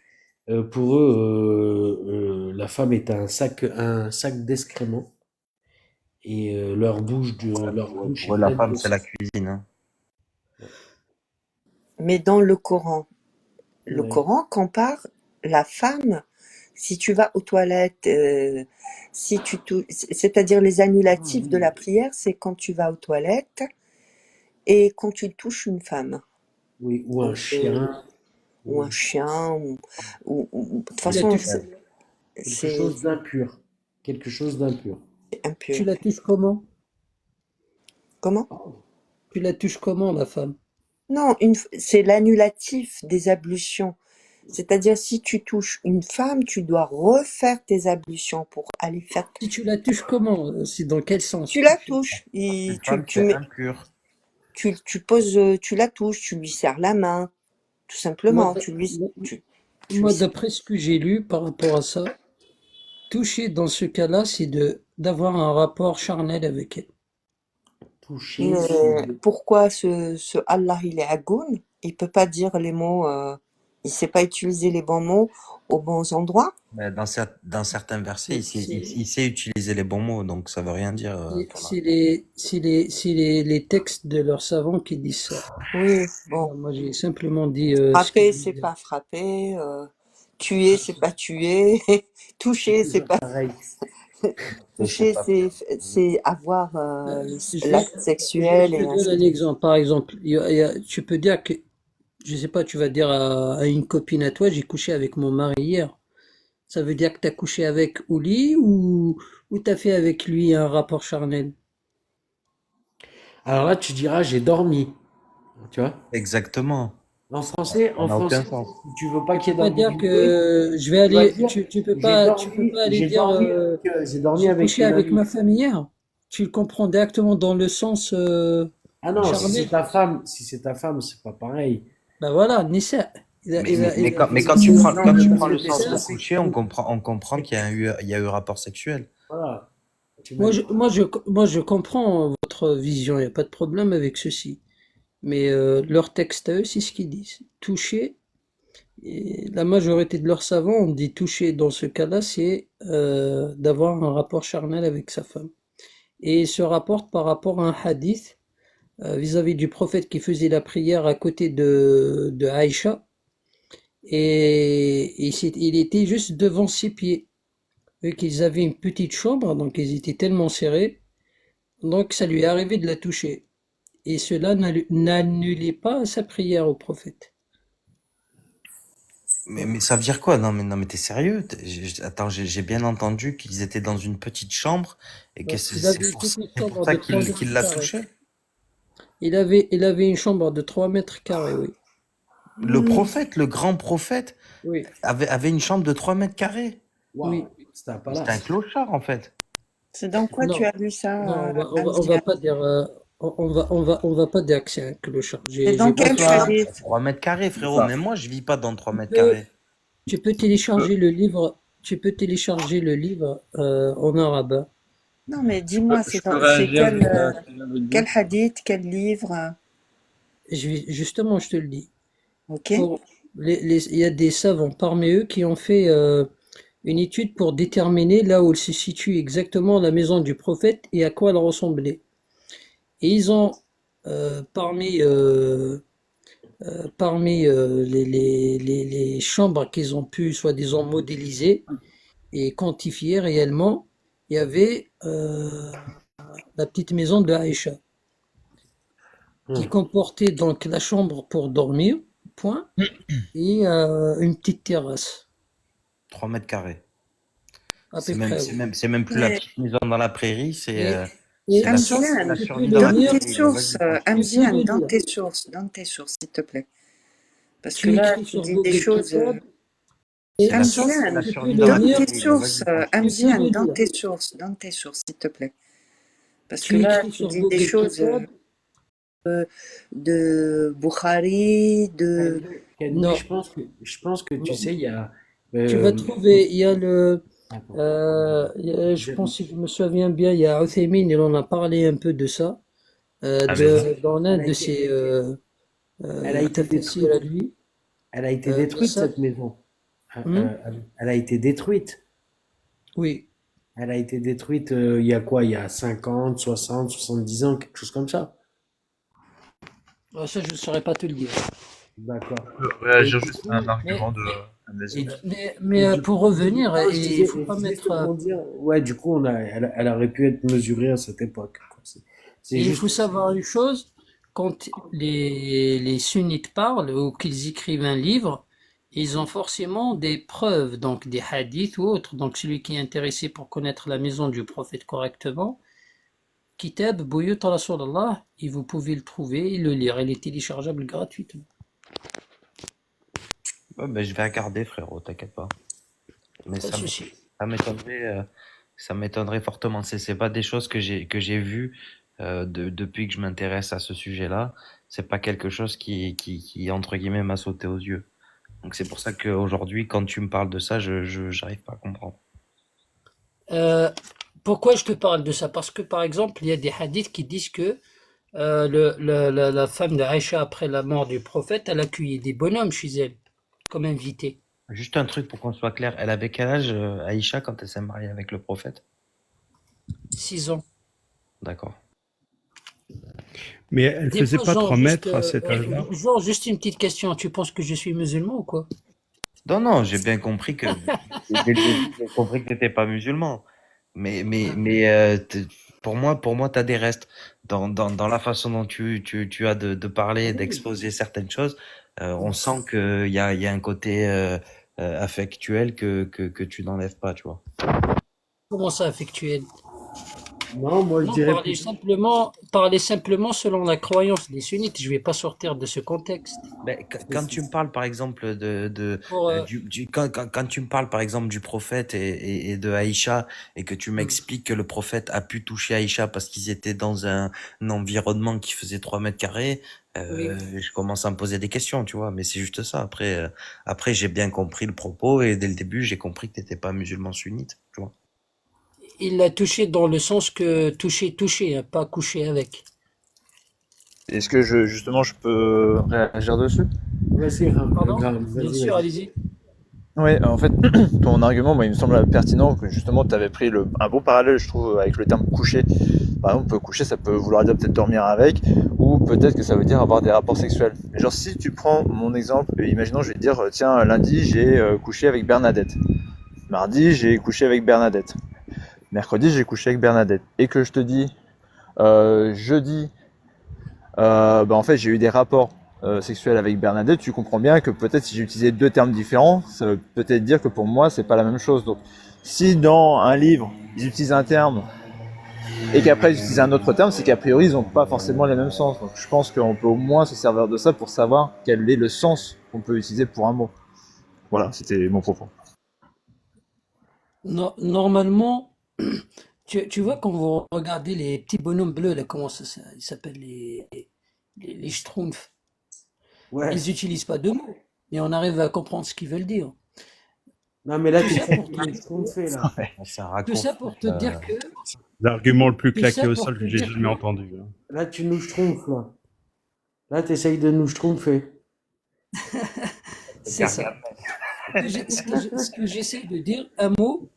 Pour eux, la femme est un sac d'excréments et leur bouche Pour est eux, la pleine femme, de c'est la sang. cuisine, hein. Mais dans le Ouais. Coran compare la femme, si tu vas aux toilettes, c'est-à-dire les Ah annulatifs de oui, la prière, c'est quand tu vas aux toilettes et quand tu touches une femme. oui, ou un Donc, chien, ou un ou chien, de toute Tu la façon, touches, Ouais. quelque c'est chose d'impur. Quelque chose d'impur. tu impur. la touches comment? Comment? Oh. Tu la touches comment, la femme? Non, c'est l'annulatif des ablutions. C'est-à-dire, si tu touches une femme, tu dois refaire tes ablutions pour aller faire. Si tu la touches comment? C'est dans quel sens Tu la toucher? touches, Une femme, tu c'est mets, impur. tu poses, tu la touches, tu lui serres la main, tout Moi, simplement. d- Tu lui moi, serres. d'après ce que j'ai lu par rapport à ça, toucher dans ce cas-là, c'est d'avoir un rapport charnel avec elle. Toucher, c'est Mais pourquoi ce Allah, il est agoun? Il peut pas dire les mots, il sait pas utiliser les bons mots aux bons endroits. Mais dans certains versets, C'est c'est- il sait utiliser les bons mots, donc ça veut rien dire, Thomas. les textes de leurs savants qui disent ça. Oui, bon. Moi, j'ai simplement dit ce Frapper, qu'ils c'est disaient. pas frapper. Tuer, c'est pas tuer. c'est Toucher, c'est toujours pas pareil. Et c'est toucher, pas c'est avoir Je vais, l'acte sexuel je te et donne ainsi un de suite. exemple. Par exemple, tu peux dire que, je sais pas, tu vas dire à une copine à toi, j'ai couché avec mon mari hier. Ça veut dire que tu as couché avec au lit ou tu as fait avec lui un rapport charnel? Alors là, tu diras, j'ai dormi. Tu vois? exactement. En Ça n'a aucun français, sens. si tu veux pas Tu qu'il y peux ait pas dire d'ambiguïté, que je vais tu vas aller, dire, tu peux pas aller j'ai dire dormi j'ai dormi j'ai avec couché une avec amie. ma femme hier. Tu le comprends directement dans le sens Ah non, charnel. si c'est ta femme, c'est pas pareil. Ben voilà, Nissa. Mais quand Non, quand mais tu parce prends que le t'es sens de censé, coucher, on comprend il y a eu rapport sexuel. voilà. Tu m'as Moi, dit. moi, je comprends votre vision, il n'y a pas de problème avec ceci. Mais leur texte à eux, c'est ce qu'ils disent. Toucher, et la majorité de leurs savants ont dit toucher dans ce cas-là, c'est d'avoir un rapport charnel avec sa femme. Et ils se rapportent par rapport à un hadith vis-à-vis du prophète qui faisait la prière à côté de Aïcha. Et il était juste devant ses pieds. Vu qu'ils avaient une petite chambre, donc ils étaient tellement serrés, donc ça lui est arrivé de la toucher. Et cela n'annulait pas sa prière au prophète. Mais ça veut dire quoi? Non, mais t'es sérieux? Attends, j'ai bien entendu qu'ils étaient dans une petite chambre et que Donc, il avait une petite c'est pour chambre ça de 3 qu'il mètres l'a carrés. touché? Il avait une chambre de 3 mètres carrés, oui. Le prophète, le grand prophète, Oui, avait une chambre de 3 mètres carrés. oui. Waouh, c'était un Mais c'était un palace. clochard, en fait. C'est dans quoi tu Non, as lu non, ça, on va Amzian? pas dire, on va pas dire que c'est un clochard. C'est dans J'ai quel besoin. hadith? 3 mètres carrés, frérot. Ça. Même moi, je vis pas dans 3 Tu mètres peux, carrés. tu peux télécharger le livre. Tu peux télécharger le livre en arabe. Non, mais dis-moi, Je peux c'est réagir quel, vite à ce que j'avais quel dit? hadith, quel livre? Justement, je te le dis. Ok? Il y a des savants parmi eux qui ont fait une étude pour déterminer là où se situe exactement la maison du prophète et à quoi elle ressemblait. Et ils ont parmi les chambres qu'ils ont pu soi-disant modéliser et quantifier réellement, il y avait la petite maison de Aïcha qui Hmm. comportait donc la chambre pour dormir, point, et une petite terrasse, 3 mètres carrés. à peu près, oui. C'est même plus la Mais petite maison dans la prairie, Et, c'est et ça, Amzian, la tu peux survie dans le la donne lire, tes prairie. Mais sources, vas-y, continue. tu peux Amzian, le lire. donne tes sources, s'il te plaît. Parce que Tu là, écris tu sur dis des Google choses. Kitab, C'est et c'est ça, la Amzian, tu peux survie le dans la donne lire, tes prairie. Mais sources, vas-y, continue. tu peux Amzian, le lire. donne tes sources, s'il te plaît. Parce que Tu là, écris tu sur dis des Google choses Kitab, de Bukhari, de... non, Je pense que tu non. sais, il y a. Tu vas euh, trouver, il y a le, attends, je pense, si je me souviens bien, il y a Uthaymin, il en a parlé un peu de ça, Ah, mais vas-y. dans l'un elle a de été, ses elle a été tafsirs détruite. à lui. Elle a été Mais détruite, ça, cette maison. hmm, Elle a été détruite. oui. Elle a été détruite il y a quoi? Il y a 50, 60, 70 ans, quelque chose comme ça. Ah, ça, je ne saurais pas te le dire. D'accord. Et Réagir du juste à un coup, Mais, argument de et, Amnésie. du- mais et du pour coup, revenir, non, il faut je pas disais mettre, ça pour dire, ouais, du coup, elle aurait pu être mesurée à cette époque, quoi. C'est et il faut juste ça. savoir une chose, quand les sunnites parlent ou qu'ils écrivent un livre, ils ont forcément des preuves, donc des hadiths ou autres. Donc celui qui est intéressé pour connaître la maison du prophète correctement, Kitab Buyut Rasulallah, et vous pouvez le trouver et le lire. Il est téléchargeable gratuitement. Ouais, ben, je vais regarder, frérot, t'inquiète pas. Mais Pas de souci. ça m'étonnerait, ça m'étonnerait fortement. C'est pas des choses que j'ai vues depuis que je m'intéresse à ce sujet-là. C'est pas quelque chose qui entre guillemets m'a sauté aux yeux. Donc c'est pour ça qu'aujourd'hui, quand tu me parles de ça, j'arrive pas à comprendre. Euh, Pourquoi je te parle de ça? Parce que par exemple, il y a des hadiths qui disent que la femme d'Aïcha, après la mort du prophète, elle accueillait des bonhommes chez elle, comme invités. Juste un truc pour qu'on soit clair. Elle avait quel âge, Aïcha, quand elle s'est mariée avec le prophète? 6 ans. D'accord. Mais elle faisait Dis-moi, pas Jean, 3 mètres à cet âge-là. Jean, juste une petite question. Tu penses que je suis musulman ou quoi? Non, non, j'ai bien compris que dès le début, j'ai compris que t'étais pas musulman. Mais pour moi, t'as des restes dans la façon dont tu as de parler, d'exposer certaines choses. On sent qu'il y a un côté affectuel que tu n'enlèves pas, tu vois. Comment ça, affectuel? Non, moi, je Non, dirais plutôt. parler simplement selon la croyance des sunnites. Je vais pas sortir de ce contexte. Ben, quand tu me parles par exemple Pour, quand tu me parles par exemple du prophète et de Aïcha et que tu m'expliques que le prophète a pu toucher Aïcha parce qu'ils étaient dans un environnement qui faisait 3 mètres carrés, oui. je commence à me poser des questions, tu vois. Mais c'est juste ça. Après j'ai bien compris le propos et dès le début j'ai compris que t'étais pas musulman sunnite, tu vois. Il l'a touché dans le sens que toucher, hein, pas coucher avec. Est-ce que justement je peux réagir dessus? Vas-y, Pardon? Bien vas-y, sûr, vas-y. allez-y. Ouais, en fait, ton argument, moi, il me semble pertinent que justement tu avais pris un bon parallèle, je trouve, avec le terme coucher. Par exemple, coucher, ça peut vouloir dire peut-être dormir avec, ou peut-être que ça veut dire avoir des rapports sexuels. Mais genre, si tu prends mon exemple, imaginons, je vais te dire, tiens, lundi, j'ai couché avec Bernadette. Mardi, j'ai couché avec Bernadette. Mercredi, j'ai couché avec Bernadette. Et que je te dis, jeudi, en fait, j'ai eu des rapports sexuel avec Bernadette, tu comprends bien que peut-être si j'ai utilisé deux termes différents, ça veut peut-être dire que pour moi, c'est pas la même chose. Donc, si dans un livre, ils utilisent un terme et qu'après ils utilisent un autre terme, c'est qu'a priori, ils n'ont pas forcément les mêmes sens. Donc, je pense qu'on peut au moins se servir de ça pour savoir quel est le sens qu'on peut utiliser pour un mot. Voilà, c'était mon propos. Normalement, tu vois, quand vous regardez les petits bonhommes bleus, là, comment ils s'appellent les Schtroumpfs, Ouais. ils n'utilisent pas de mots, mais on arrive à comprendre ce qu'ils veulent dire. Non, mais là, Tout t'es ça pour te, trompé, là. C'est un tout ça raccourci. pour te dire que, L'argument le plus tout claqué ça au pour sol te que j'ai dire jamais que, entendu, hein. Là, tu nous schtroumpfes, là. Là, t'essayes de nous schtroumpfer. c'est ça. Ce que j'essaie de dire, un mot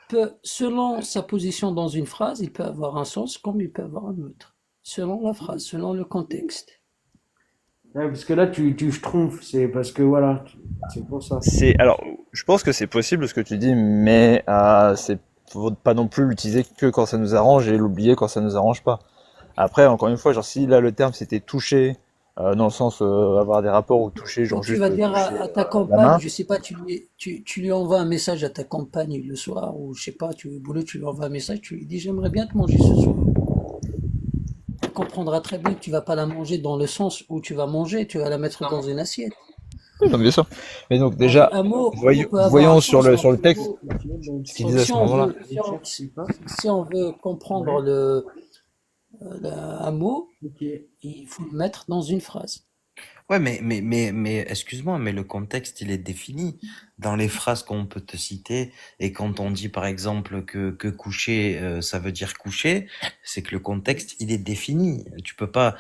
peut, selon sa position dans une phrase, il peut avoir un sens comme il peut avoir un autre. Selon la phrase, selon le contexte. Ouais, parce que là, tu schtroumpfes, c'est parce que, voilà, c'est pour ça. Alors, je pense que c'est possible ce que tu dis, mais c'est faut pas non plus l'utiliser que quand ça nous arrange et l'oublier quand ça nous arrange pas. Après, encore une fois, genre si là le terme c'était toucher, dans le sens avoir des rapports ou toucher, Quand genre tu juste vas dire toucher à ta la compagne, main. je sais pas, tu lui envoies un message à ta compagne le soir, ou je sais pas, tu es au boulot, tu lui envoies un message, tu lui dis j'aimerais bien te manger ce soir. Elle comprendra très bien que tu vas pas la manger dans le sens où tu vas manger, tu vas la mettre dans une assiette. Oui, non, bien sûr. Mais donc Donc déjà, un mot peut avoir un voyons sur sens, le donc il texte faut. ce qu'il Donc disait à ce moment-là. si on veut comprendre un mot, Ok. il faut le mettre dans une phrase. Ouais, mais excuse-moi, mais le contexte, il est défini dans les phrases qu'on peut te citer. Et quand on dit, par exemple, que coucher, ça veut dire coucher, c'est que le contexte, il est défini. Tu peux pas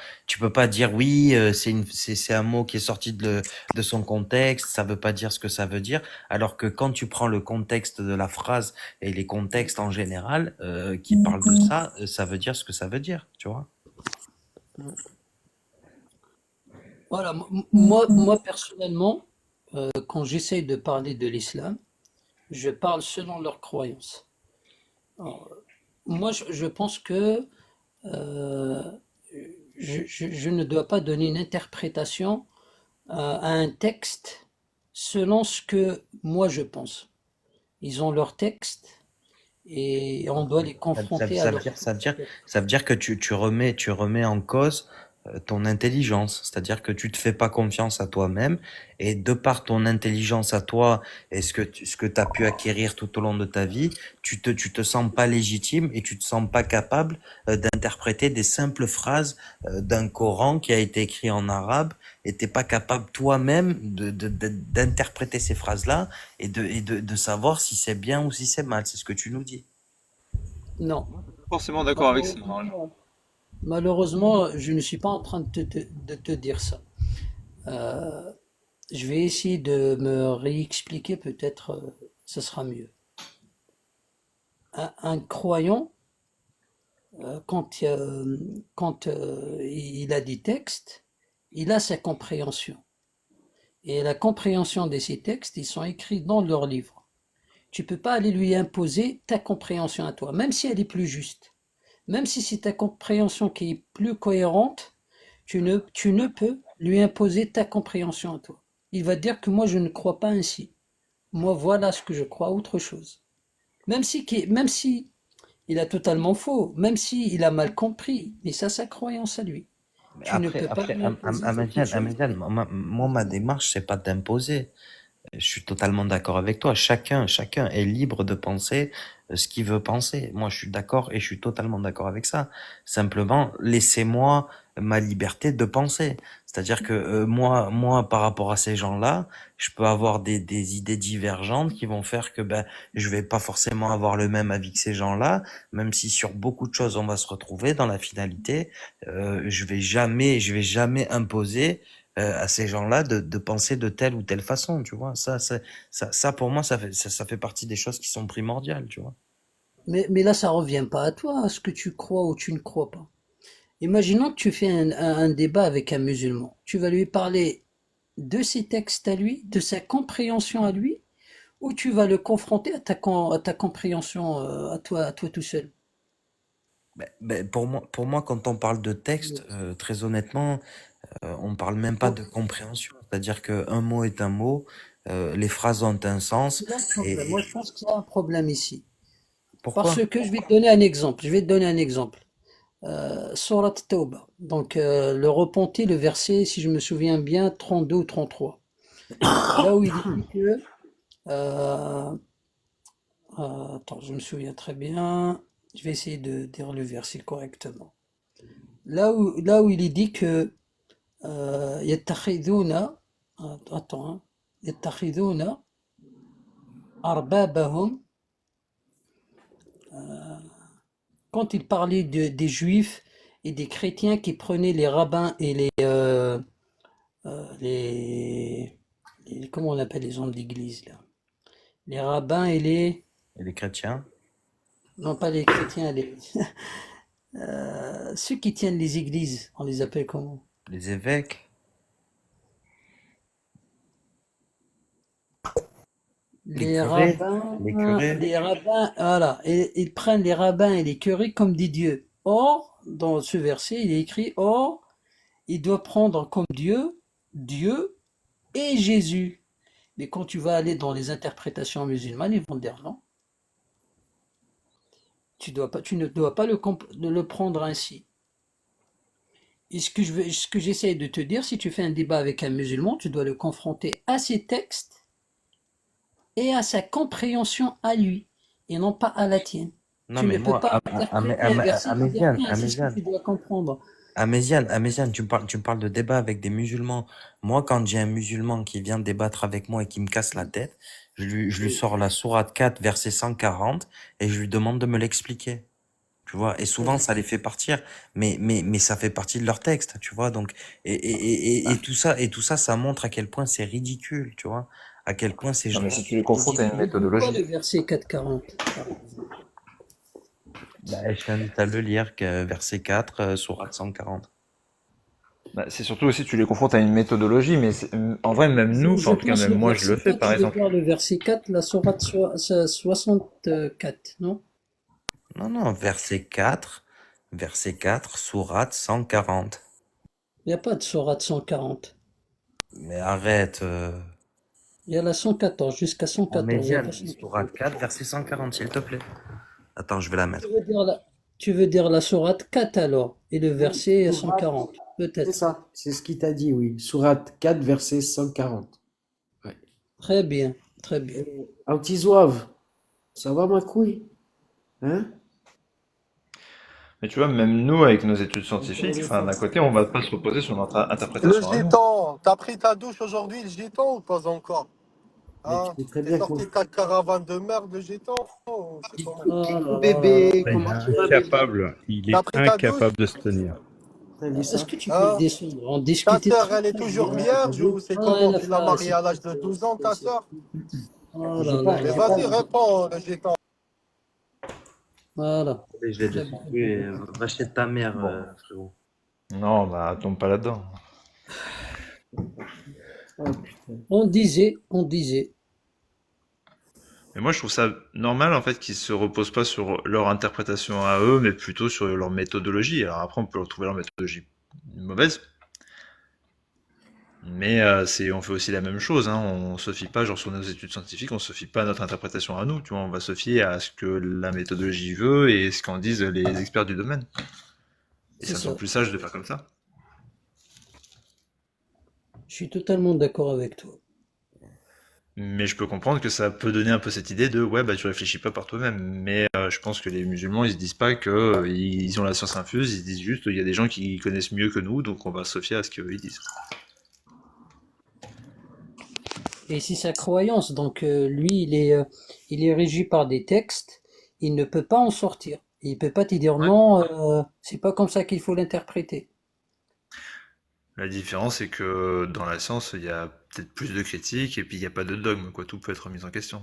dire oui, c'est un mot qui est sorti de son contexte, ça veut pas dire ce que ça veut dire. Alors que quand tu prends le contexte de la phrase et les contextes en général, qui parlent de ça, ça veut dire ce que ça veut dire, tu vois. Voilà, moi personnellement, quand j'essaye de parler de l'islam, je parle selon leurs croyances. Alors, moi, je pense que euh, je ne dois pas donner une interprétation à un texte selon ce que moi je pense. Ils ont leur texte et on doit les confronter à leur Ça veut dire que tu remets en cause ton intelligence. C'est-à-dire que tu te fais pas confiance à toi-même et de par ton intelligence à toi et ce que tu as pu acquérir tout au long de ta vie, tu te sens pas légitime et tu te sens pas capable d'interpréter des simples phrases d'un Coran qui a été écrit en arabe et t'es pas capable toi-même d'interpréter ces phrases-là et de savoir si c'est bien ou si c'est mal. C'est ce que tu nous dis. Non. Forcément d'accord avec ça. Malheureusement, je ne suis pas en train de te dire ça. Euh, je vais essayer de me réexpliquer, peut-être ce sera mieux. Un croyant, quand il a des textes, il a sa compréhension. Et la compréhension de ces textes, ils sont écrits dans leurs livres. Tu peux pas aller lui imposer ta compréhension à toi, même si elle est plus juste. Même si c'est ta compréhension qui est plus cohérente, tu ne peux lui imposer ta compréhension à toi. Il va dire que moi je ne crois pas ainsi. Moi voilà ce que je crois, autre chose. Même si il a totalement faux, même si il a mal compris, mais ça sa croyance à lui. Mais Tu ne peux pas lui imposer quelque chose. Moi, ma démarche, c'est pas d'imposer. Je suis totalement d'accord avec toi. Chacun est libre de penser ce qu'il veut penser. Moi, je suis d'accord et je suis totalement d'accord avec ça. Simplement, laissez-moi ma liberté de penser. C'est-à-dire que moi, par rapport à ces gens-là, je peux avoir des idées divergentes qui vont faire que ben, je vais pas forcément avoir le même avis que ces gens-là, même si sur beaucoup de choses on va se retrouver dans la finalité. Je vais jamais imposer à ces gens-là de penser de telle ou telle façon, tu vois. Ça pour moi, ça fait partie des choses qui sont primordiales, tu vois. Mais là, ça revient pas à toi, à ce que tu crois ou tu ne crois pas. Imaginons que tu fais un débat avec un musulman. Tu vas lui parler de ses textes à lui, de sa compréhension à lui, ou tu vas le confronter à à ta compréhension à toi tout seul. Pour moi, quand on parle de texte, très honnêtement, On parle même pas de compréhension. C'est-à-dire qu'un mot est un mot, les phrases ont un sens. C'est là le problème. Moi, je pense qu'il y a un problème ici. Pourquoi? Parce que je vais te donner un exemple. Je vais te donner un exemple. Surat Tawbah. Donc, le repenti, le verset, si je me souviens bien, 32 ou 33. Là où il dit que. euh, attends, je me souviens très bien. Je vais essayer de dire le verset correctement. Là où il est dit que. يتخذون. Attends, hein. يتخذون أربابهم. Quand il parlait des juifs et des chrétiens qui prenaient les rabbins et comment on appelle les hommes d'église là? Les rabbins et Et les chrétiens, non pas les chrétiens, ceux qui tiennent les églises, on les appelle comment? les évêques, les Les curés, rabbins, les curés. voilà, et ils prennent les rabbins et les curés comme des dieux. Or, dans ce verset, il est écrit, or, il doit prendre comme Dieu et Jésus. Mais quand tu vas aller dans les interprétations musulmanes, ils vont te dire non, tu ne dois pas le prendre ainsi. Et ce que j'essaie de te dire, si tu fais un débat avec un musulman, tu dois le confronter à ses textes et à sa compréhension à lui, et non pas à la tienne. Non, Tu mais ne peux moi, pas interpréter un verset et dire tiens, c'est ce que tu dois comprendre. Améziane, tu me parles de débat avec des musulmans. Moi, quand j'ai un musulman qui vient débattre avec moi et qui me casse la tête, je lui sors la sourate 4, verset 140, et je lui demande de me l'expliquer. Tu vois, et souvent ça les fait partir, mais ça fait partie de leur texte, tu vois, donc, et tout ça, ça montre à quel point c'est ridicule, tu vois, à quel point c'est Non, mais si tu les confrontes à une Mais pourquoi méthodologie, le verset 440? Bah, je t'invite à le lire, verset 4, sourate 140. bah, c'est surtout aussi tu les confrontes à une méthodologie, mais en vrai, même nous, enfin Je en tout cas pense même le moi, je le verset fais 4, par je vais exemple. voir le verset 4, la sourate 64, non? Non, non, verset 4, sourate 140. Il n'y a pas de sourate 140. Mais arrête, Il y a la 114, jusqu'à 114, il n'y a pas Améziane, 140. sourate 4, verset 140, s'il te plaît. Attends, je vais la Tu mettre. veux dire tu veux dire la sourate 4 alors, et le Oui, verset sourate, 140, c'est peut-être. ça, c'est ce qu'il t'a dit, oui. Sourate 4, verset 140. Ouais. Très bien, très bien. Antisoave, ça va ma couille? Hein? Mais tu vois, même nous, avec nos études scientifiques, enfin d'un côté, on va pas se reposer sur notre Le interprétation à nous. gitan, t'as pris ta douche aujourd'hui, le gitan, ou pas encore? Mais tu Hein? sais très T'es bien que sorti de ta caravane de merde, le gitan? Ou c'est comment? Oh là coucou là là bébé, là. Il est comment tu vas bébé? incapable, il T'as est pris ta douche? incapable de se tenir. T'as vu Est-ce ça? que tu peux Hein? descendre? On Ta discutait sœur, très elle est très toujours bien. Ouais, t'as vierge vu? ou c'est Ah, comment? elle a Tu l'as fait, mariée c'est à l'âge de 12 ans, ta sœur? Oh là là Mais J'ai là. pas, vas-y, réponds, le gitan. Voilà. Je l'ai Très bien. descendu et va chez ta mère, Bon, frérot. non, bah tombe pas là-dedans. oh putain. On disait. Mais moi, je trouve ça normal en fait qu'ils se reposent pas sur leur interprétation à eux, mais plutôt sur leur méthodologie. Alors après, on peut retrouver leur méthodologie mauvaise, mais on fait aussi la même chose. Hein. On se fie pas, genre sur nos études scientifiques, on se fie pas à notre interprétation à nous. Tu vois, on va se fier à ce que la méthodologie veut et ce qu'en disent les experts du domaine. Et C'est ça me semble ça. plus sage de faire comme ça. Je suis totalement d'accord avec toi. Mais je peux comprendre que ça peut donner un peu cette idée de ouais bah tu réfléchis pas par toi-même. Mais je pense que les musulmans ils se disent pas que ils ont la science infuse, ils se disent juste il y a des gens qui connaissent mieux que nous, donc on va se fier à ce qu'ils disent. Et c'est sa croyance. Donc lui, il est régi par des textes. Il ne peut pas en sortir. Il peut pas te dire Ouais. non, c'est pas comme ça qu'il faut l'interpréter. La différence c'est que dans la science il y a peut-être plus de critiques et puis il n'y a pas de dogme quoi, tout peut être mis en question.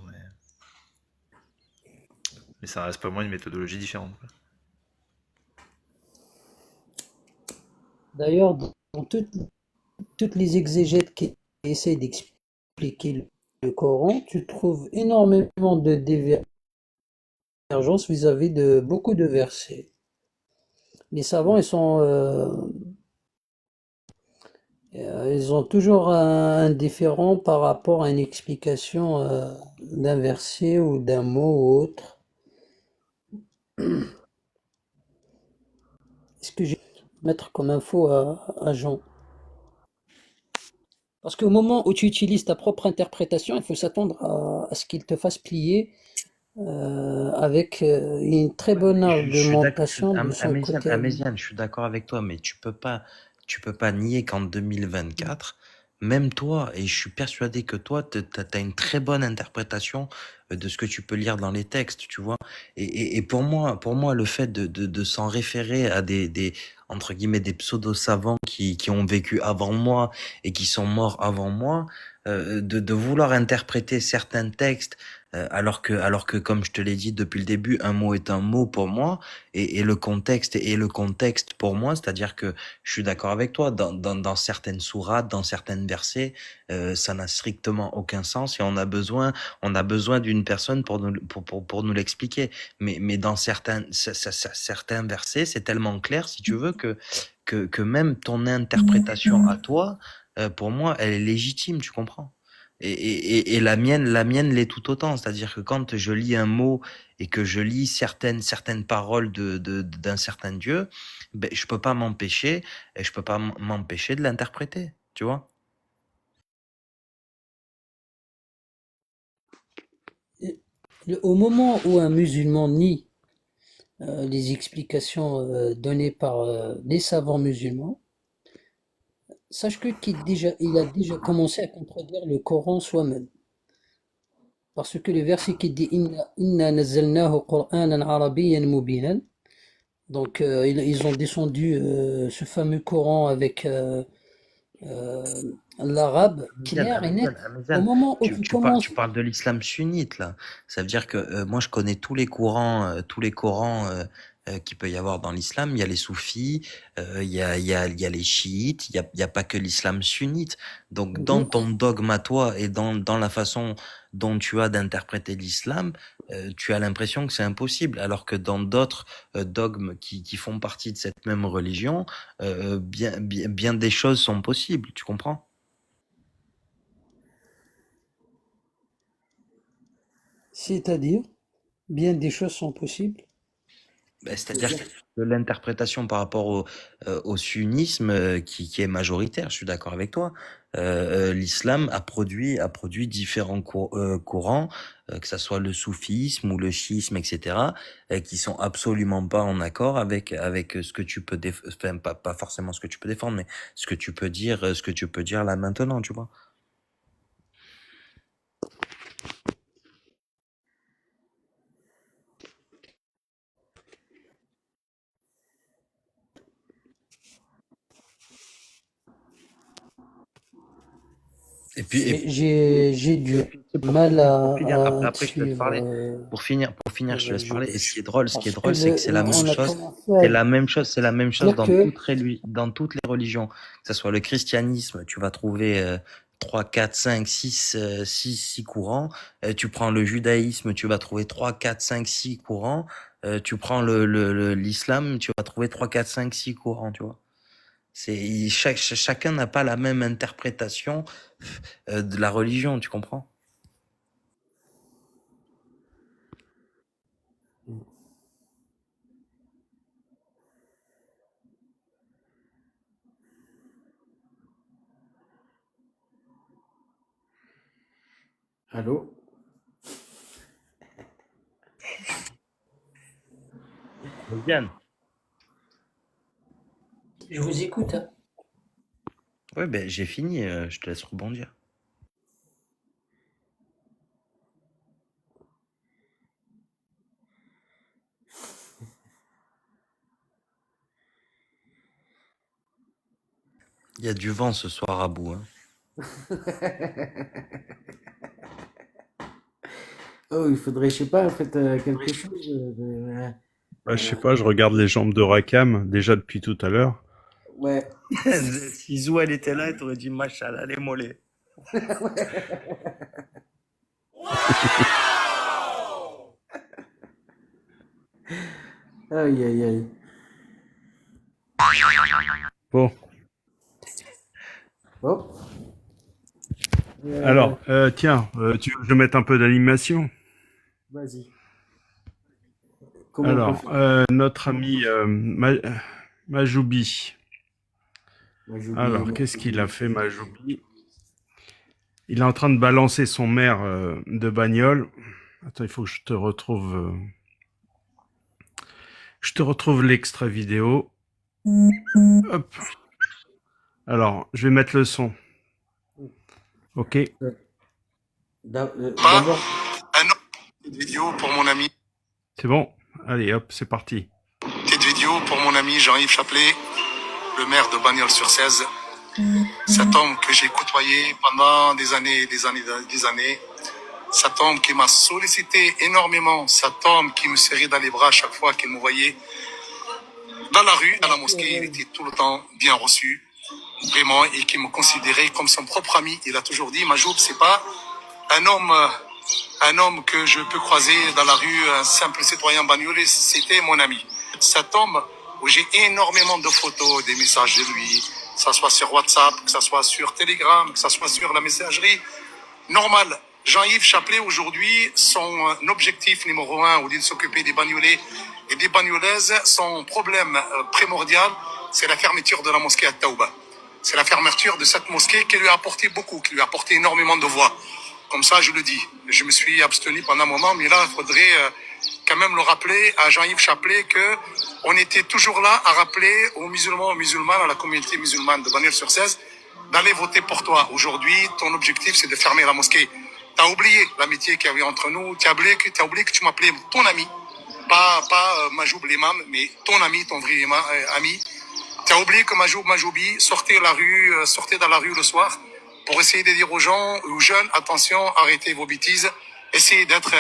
Mais ça reste pas moins une méthodologie différente. Quoi. D'ailleurs, dans toutes les exégètes qui essayent d'expliquer le Coran, tu trouves énormément de divergences vis-à-vis de beaucoup de versets. Les savants, ils sont Ils ont toujours un différent par rapport à une explication d'un verset ou d'un mot ou autre. Est-ce que j'ai mettre comme info à Jean? Parce qu'au moment où tu utilises ta propre interprétation, il faut s'attendre à ce qu'il te fasse plier avec une très Ouais, bonne je suis d'accord. argumentation de son côté à lui. Améziane, je suis d'accord avec toi, mais tu peux pas nier qu'en 2024, même toi, et je suis persuadé que toi, t'as une très bonne interprétation de ce que tu peux lire dans les textes, tu vois. Et pour moi, le fait de s'en référer à entre guillemets, des pseudo-savants qui ont vécu avant moi et qui sont morts avant moi, de vouloir interpréter certains textes alors que, comme je te l'ai dit depuis le début, un mot est un mot pour moi, et le contexte est le contexte pour moi, c'est-à-dire que je suis d'accord avec toi, dans certaines sourates, dans certains versets, ça n'a strictement aucun sens, et on a besoin d'une personne pour nous l'expliquer. Mais dans certains versets, c'est tellement clair, si tu veux, que même ton interprétation à toi, pour moi, elle est légitime, tu comprends? Et la mienne l'est tout autant. C'est-à-dire que quand je lis un mot et que je lis certaines paroles d'un certain Dieu, ben, je peux pas m'empêcher, et je peux pas m'empêcher de l'interpréter, tu vois? Au moment où un musulman nie les explications données par les savants musulmans, sache il a déjà commencé à contredire le Coran soi-même. Parce que le verset qui dit Inna nazzalnahu Qur'anan arabiyyan mubinan. Donc ils ont descendu ce fameux Coran avec euh, l'arabe clair et net. Au Hamzan, moment où tu tu commences, parles de l'islam sunnite, là. Ça veut dire que moi, je connais tous les Corans qu'il peut y avoir dans l'islam. Il y a les soufis, il y a les chiites, il y a pas que l'islam sunnite. Donc, dans oui, ton dogme à toi et dans la façon dont tu as d'interpréter l'islam, tu as l'impression que c'est impossible. Alors que dans d'autres dogmes qui font partie de cette même religion, bien des choses sont possibles, tu comprends? c'est-à-dire, bien des choses sont possibles. Ben, c'est-à-dire que l'interprétation par rapport au sunnisme qui est majoritaire, je suis d'accord avec toi. L'islam a produit différents courants, que ça soit le soufisme ou le chiisme, etc., qui sont absolument pas en accord avec ce que tu peux enfin pas forcément ce que tu peux défendre, mais ce que tu peux dire là maintenant, tu vois. Et Mais puis, j'ai du pour mal finir, à te après je te laisse suivre. parler. Pour finir, je te laisse parler. Et ce qui est Parce que drôle, c'est que c'est la même on a chose. commencé à C'est la même chose dire que dans toutes les religions. Que ce soit le christianisme, tu vas trouver 3, 4, 5, 6 courants. Tu prends le judaïsme, tu vas trouver 3, 4, 5, 6 courants. Tu prends l'islam, tu vas trouver 3, 4, 5, 6 courants, tu vois. Chacun n'a pas la même interprétation de la religion, tu comprends? Allô? Bien. je vous écoute, hein. Ouais, ben j'ai fini, je te laisse rebondir. Il y a du vent ce soir à bout, hein. Oh, il faudrait, je sais pas, en fait, quelque chose Bah, je sais pas, je regarde les jambes de Rakam déjà depuis tout à l'heure. ouais. Si Zou elle était là, elle t'aurait dit machallah les mollets. Aïe, aïe, aïe. Bon, Hop. Alors, tiens, tu veux que je mette un peu d'animation? Vas-y. Comment on peut Alors, faire? notre ami Majoubi. Moi, j'ai oublié Alors, mon qu'est-ce qu'il a oublié. fait, Majoubi? Il est en train de balancer son maire de bagnole. Attends, il faut que je te retrouve. Je te retrouve l'extrait vidéo. Hop. Alors, je vais mettre le son. Ok. D'abord, Petite vidéo pour mon ami. C'est bon? Allez, hop, c'est parti. Petite vidéo pour mon ami Jean-Yves Chaplet, le maire de Bagnols-sur-Cèze. Cet homme que j'ai côtoyé pendant des années. Cet homme qui m'a sollicité énormément. Cet homme qui me serrait dans les bras chaque fois qu'il me voyait. Dans la rue, à la mosquée, il était tout le temps bien reçu. Vraiment, et qui me considérait comme son propre ami. Il a toujours dit, Majoub, c'est pas un homme que je peux croiser dans la rue, un simple citoyen bagnolais, c'était mon ami. Cet homme où j'ai énormément de photos, des messages de lui, que ça soit sur WhatsApp, que ça soit sur Telegram, que ça soit sur la messagerie. Normal. Jean-Yves Chaplet, aujourd'hui, son objectif numéro 1, au lieu de s'occuper des bagnolais et des bagnolaises, son problème primordial, c'est la fermeture de la mosquée à Taouba. C'est la fermeture de cette mosquée qui lui a apporté beaucoup, qui lui a apporté énormément de voix. Comme ça, je le dis. Je me suis abstenu pendant un moment, mais là, il faudrait quand même le rappeler à Jean-Yves Chaplet que on était toujours là à rappeler aux musulmans, à la communauté musulmane de Bagnols-sur-Cèze, d'aller voter pour toi. Aujourd'hui, ton objectif, c'est de fermer la mosquée. T'as oublié l'amitié qu'il y avait entre nous. T'as oublié que tu m'appelais ton ami. Pas Majoub l'imam, mais ton ami, ton vrai ami. T'as oublié que Majoubi sortait dans la rue le soir pour essayer de dire aux gens, aux jeunes, attention, arrêtez vos bêtises, essayez d'être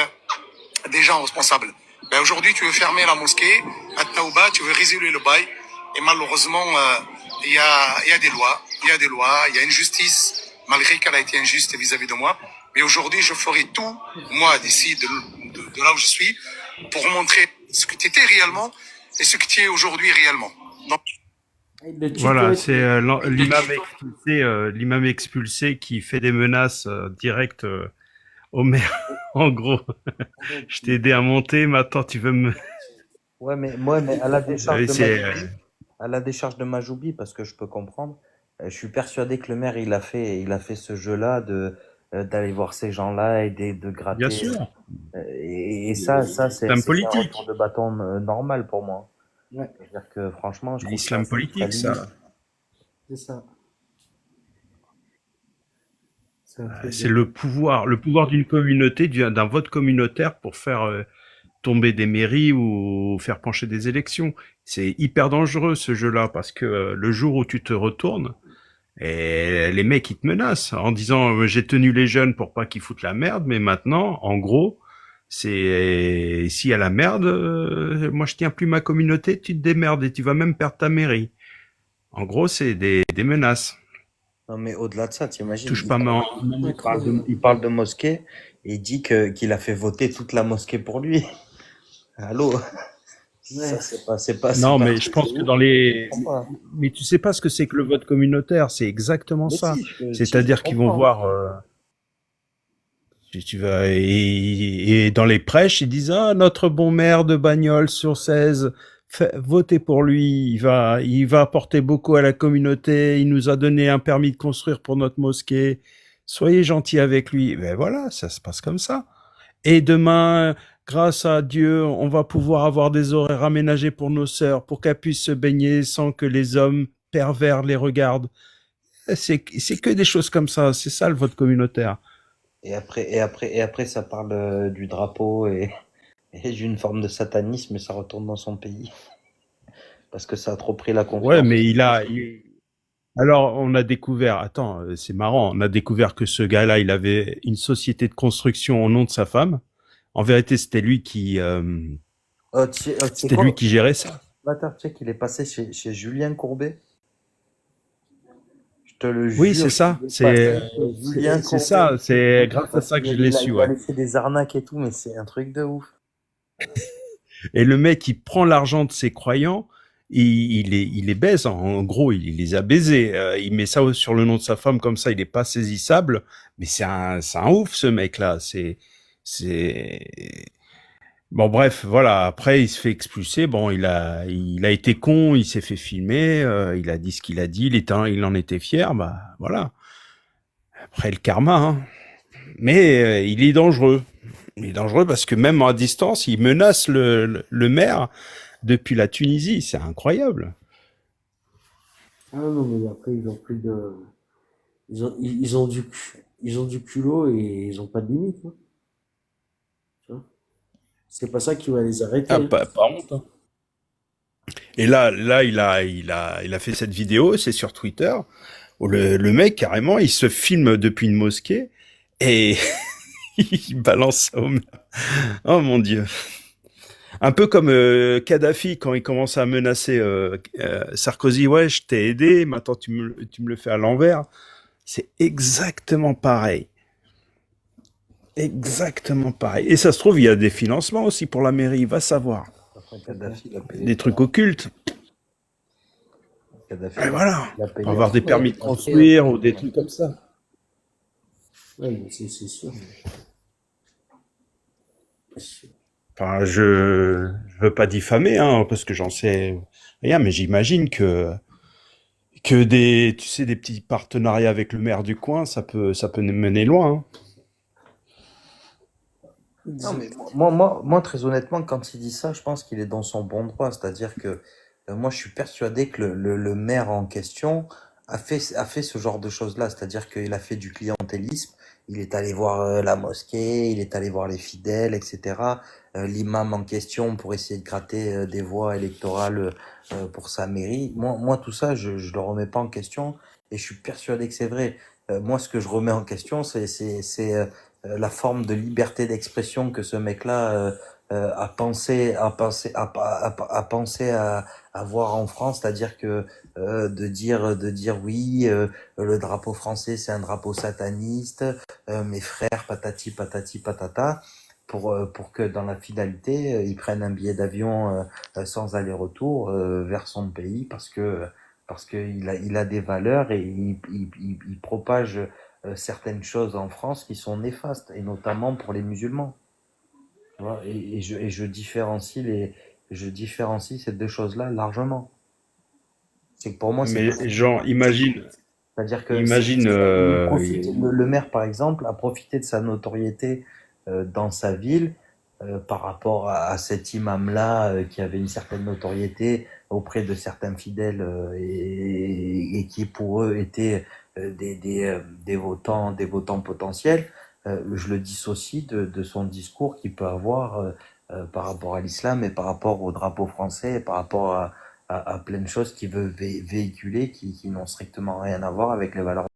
des gens responsables. Ben aujourd'hui, tu veux fermer la mosquée à Taouba, tu veux résilier le bail, et malheureusement, il y a des lois, il y a une justice, malgré qu'elle a été injuste vis-à-vis de moi. Mais aujourd'hui, je ferai tout, moi, d'ici, de là où je suis, pour montrer ce que tu étais réellement et ce que tu es aujourd'hui réellement. Donc, Voilà, c'est l'imam expulsé qui fait des menaces directes au maire. En gros, je t'ai aidé à monter, maintenant tu veux me... Ouais, mais à la décharge de c'est, Majoubi, à la décharge de Majoubi, parce que je peux comprendre, je suis persuadé que le maire, il a fait ce jeu-là d'aller voir ces gens-là et de gratter. Bien sûr, Et ça, c'est l'islam un politique. retour de bâton normal pour moi. ouais, C'est-à-dire que franchement, je trouve L'islam ça très politique, ça. limite. c'est ça. C'est un truc C'est de... le pouvoir d'une communauté, d'un vote communautaire pour faire tomber des mairies ou faire pencher des élections. C'est hyper dangereux ce jeu-là parce que le jour où tu te retournes, et les mecs ils te menacent en disant j'ai tenu les jeunes pour pas qu'ils foutent la merde, mais maintenant, en gros, c'est s'il y a la merde, moi je tiens plus ma communauté, tu te démerdes et tu vas même perdre ta mairie. En gros, c'est des menaces. Non, mais au-delà de ça, t'imagines, Touche pas ma... il parle de mosquée et il dit qu'il a fait voter toute la mosquée pour lui. Allô? Ouais. Ça, c'est pas Non, un mais truc je pense de que ouf. dans les... Je comprends pas. Mais tu sais pas ce que c'est que le vote communautaire, c'est exactement Mais ça. si, je C'est-à-dire qu'ils vont comprends. voir... tu vas et dans les prêches, ils disent ah notre bon maire de Bagnols-sur-Cèze, votez pour lui, il va apporter beaucoup à la communauté, il nous a donné un permis de construire pour notre mosquée, soyez gentils avec lui. Ben voilà, ça se passe comme ça. Et demain, grâce à Dieu, on va pouvoir avoir des horaires aménagés pour nos sœurs, pour qu'elles puissent se baigner sans que les hommes pervers les regardent. C'est que des choses comme ça, c'est ça le vote communautaire. Et après, ça parle du drapeau et d'une forme de satanisme et ça retourne dans son pays. Parce que ça a trop pris la confiance. Ouais, mais alors, on a découvert, attends, c'est marrant, on a découvert que ce gars-là, il avait une société de construction au nom de sa femme. En vérité, c'était lui qui gérait ça. Attends, tu sais qu'il est passé chez Julien Courbet. Je te le jure. Oui, c'est ça. C'est Courbet. ça. C'est grâce à ça que je l'ai su, Il ouais. a laissé des arnaques et tout, mais c'est un truc de ouf. Et le mec, il prend l'argent de ses croyants, il les baise. En gros, il les a baisés. Il met ça sur le nom de sa femme comme ça, il est pas saisissable. Mais c'est un ouf ce mec-là. C'est bon, bref, voilà. Après, il se fait expulser. Bon, il a été con, il s'est fait filmer. Il a dit ce qu'il a dit. Il en était fier. Bah voilà. Après le karma, hein. Mais il est dangereux. Il est dangereux parce que même à distance, il menace le maire depuis la Tunisie. C'est incroyable. Ah non, mais après, ils ont du culot et ils ont pas de limite, hein, tu vois. C'est pas ça qui va les arrêter, Ah, hein. pas honte, hein. Et là, il a fait cette vidéo, c'est sur Twitter, où le mec, carrément, il se filme depuis une mosquée et il balance ça au maire. Oh mon Dieu. Un peu comme Kadhafi quand il commence à menacer Sarkozy, ouais, je t'ai aidé, maintenant tu me le fais à l'envers. C'est exactement pareil. Exactement pareil. Et ça se trouve, il y a des financements aussi pour la mairie, va savoir. Après, Kadhafi, il a payé Des trucs pour. occultes. Kadhafi, Et voilà. il a Pour payé avoir des pour. Ouais, permis de après, construire ou des trucs comme ça. ouais, mais c'est sûr. Enfin, je veux pas diffamer, hein, parce que j'en sais rien, mais j'imagine que tu sais, des petits partenariats avec le maire du coin, ça peut nous mener loin, hein. Non, mais moi, très honnêtement, quand il dit ça, je pense qu'il est dans son bon droit. C'est-à-dire que moi, je suis persuadé que le maire en question a fait ce genre de choses-là. C'est-à-dire qu'il a fait du clientélisme. Il est allé voir la mosquée, il est allé voir les fidèles, etc. L'imam en question pour essayer de gratter des voix électorales pour sa mairie. Moi, tout ça, je le remets pas en question et je suis persuadé que c'est vrai. Moi, ce que je remets en question, c'est la forme de liberté d'expression que ce mec-là a pensé à avoir en France, c'est-à-dire que de dire oui, le drapeau français c'est un drapeau sataniste, mes frères patati patati patata, pour que dans la finalité ils prennent un billet d'avion sans aller-retour vers son pays parce que il a des valeurs et il propage certaines choses en France qui sont néfastes, et notamment pour les musulmans. Tu vois, et je différencie ces deux choses-là largement. C'est que pour moi, c'est Mais pas la même Jean, chose. C'est-à-dire que imagine, le maire, par exemple, a profité de sa notoriété dans sa ville par rapport à cet imam-là qui avait une certaine notoriété auprès de certains fidèles et qui pour eux étaient des votants potentiels. Je le dissocie de son discours qu'il peut avoir par rapport à l'islam et par rapport au drapeau français et par rapport à plein de choses qu'il veut véhiculer qui n'ont strictement rien à voir avec les valeurs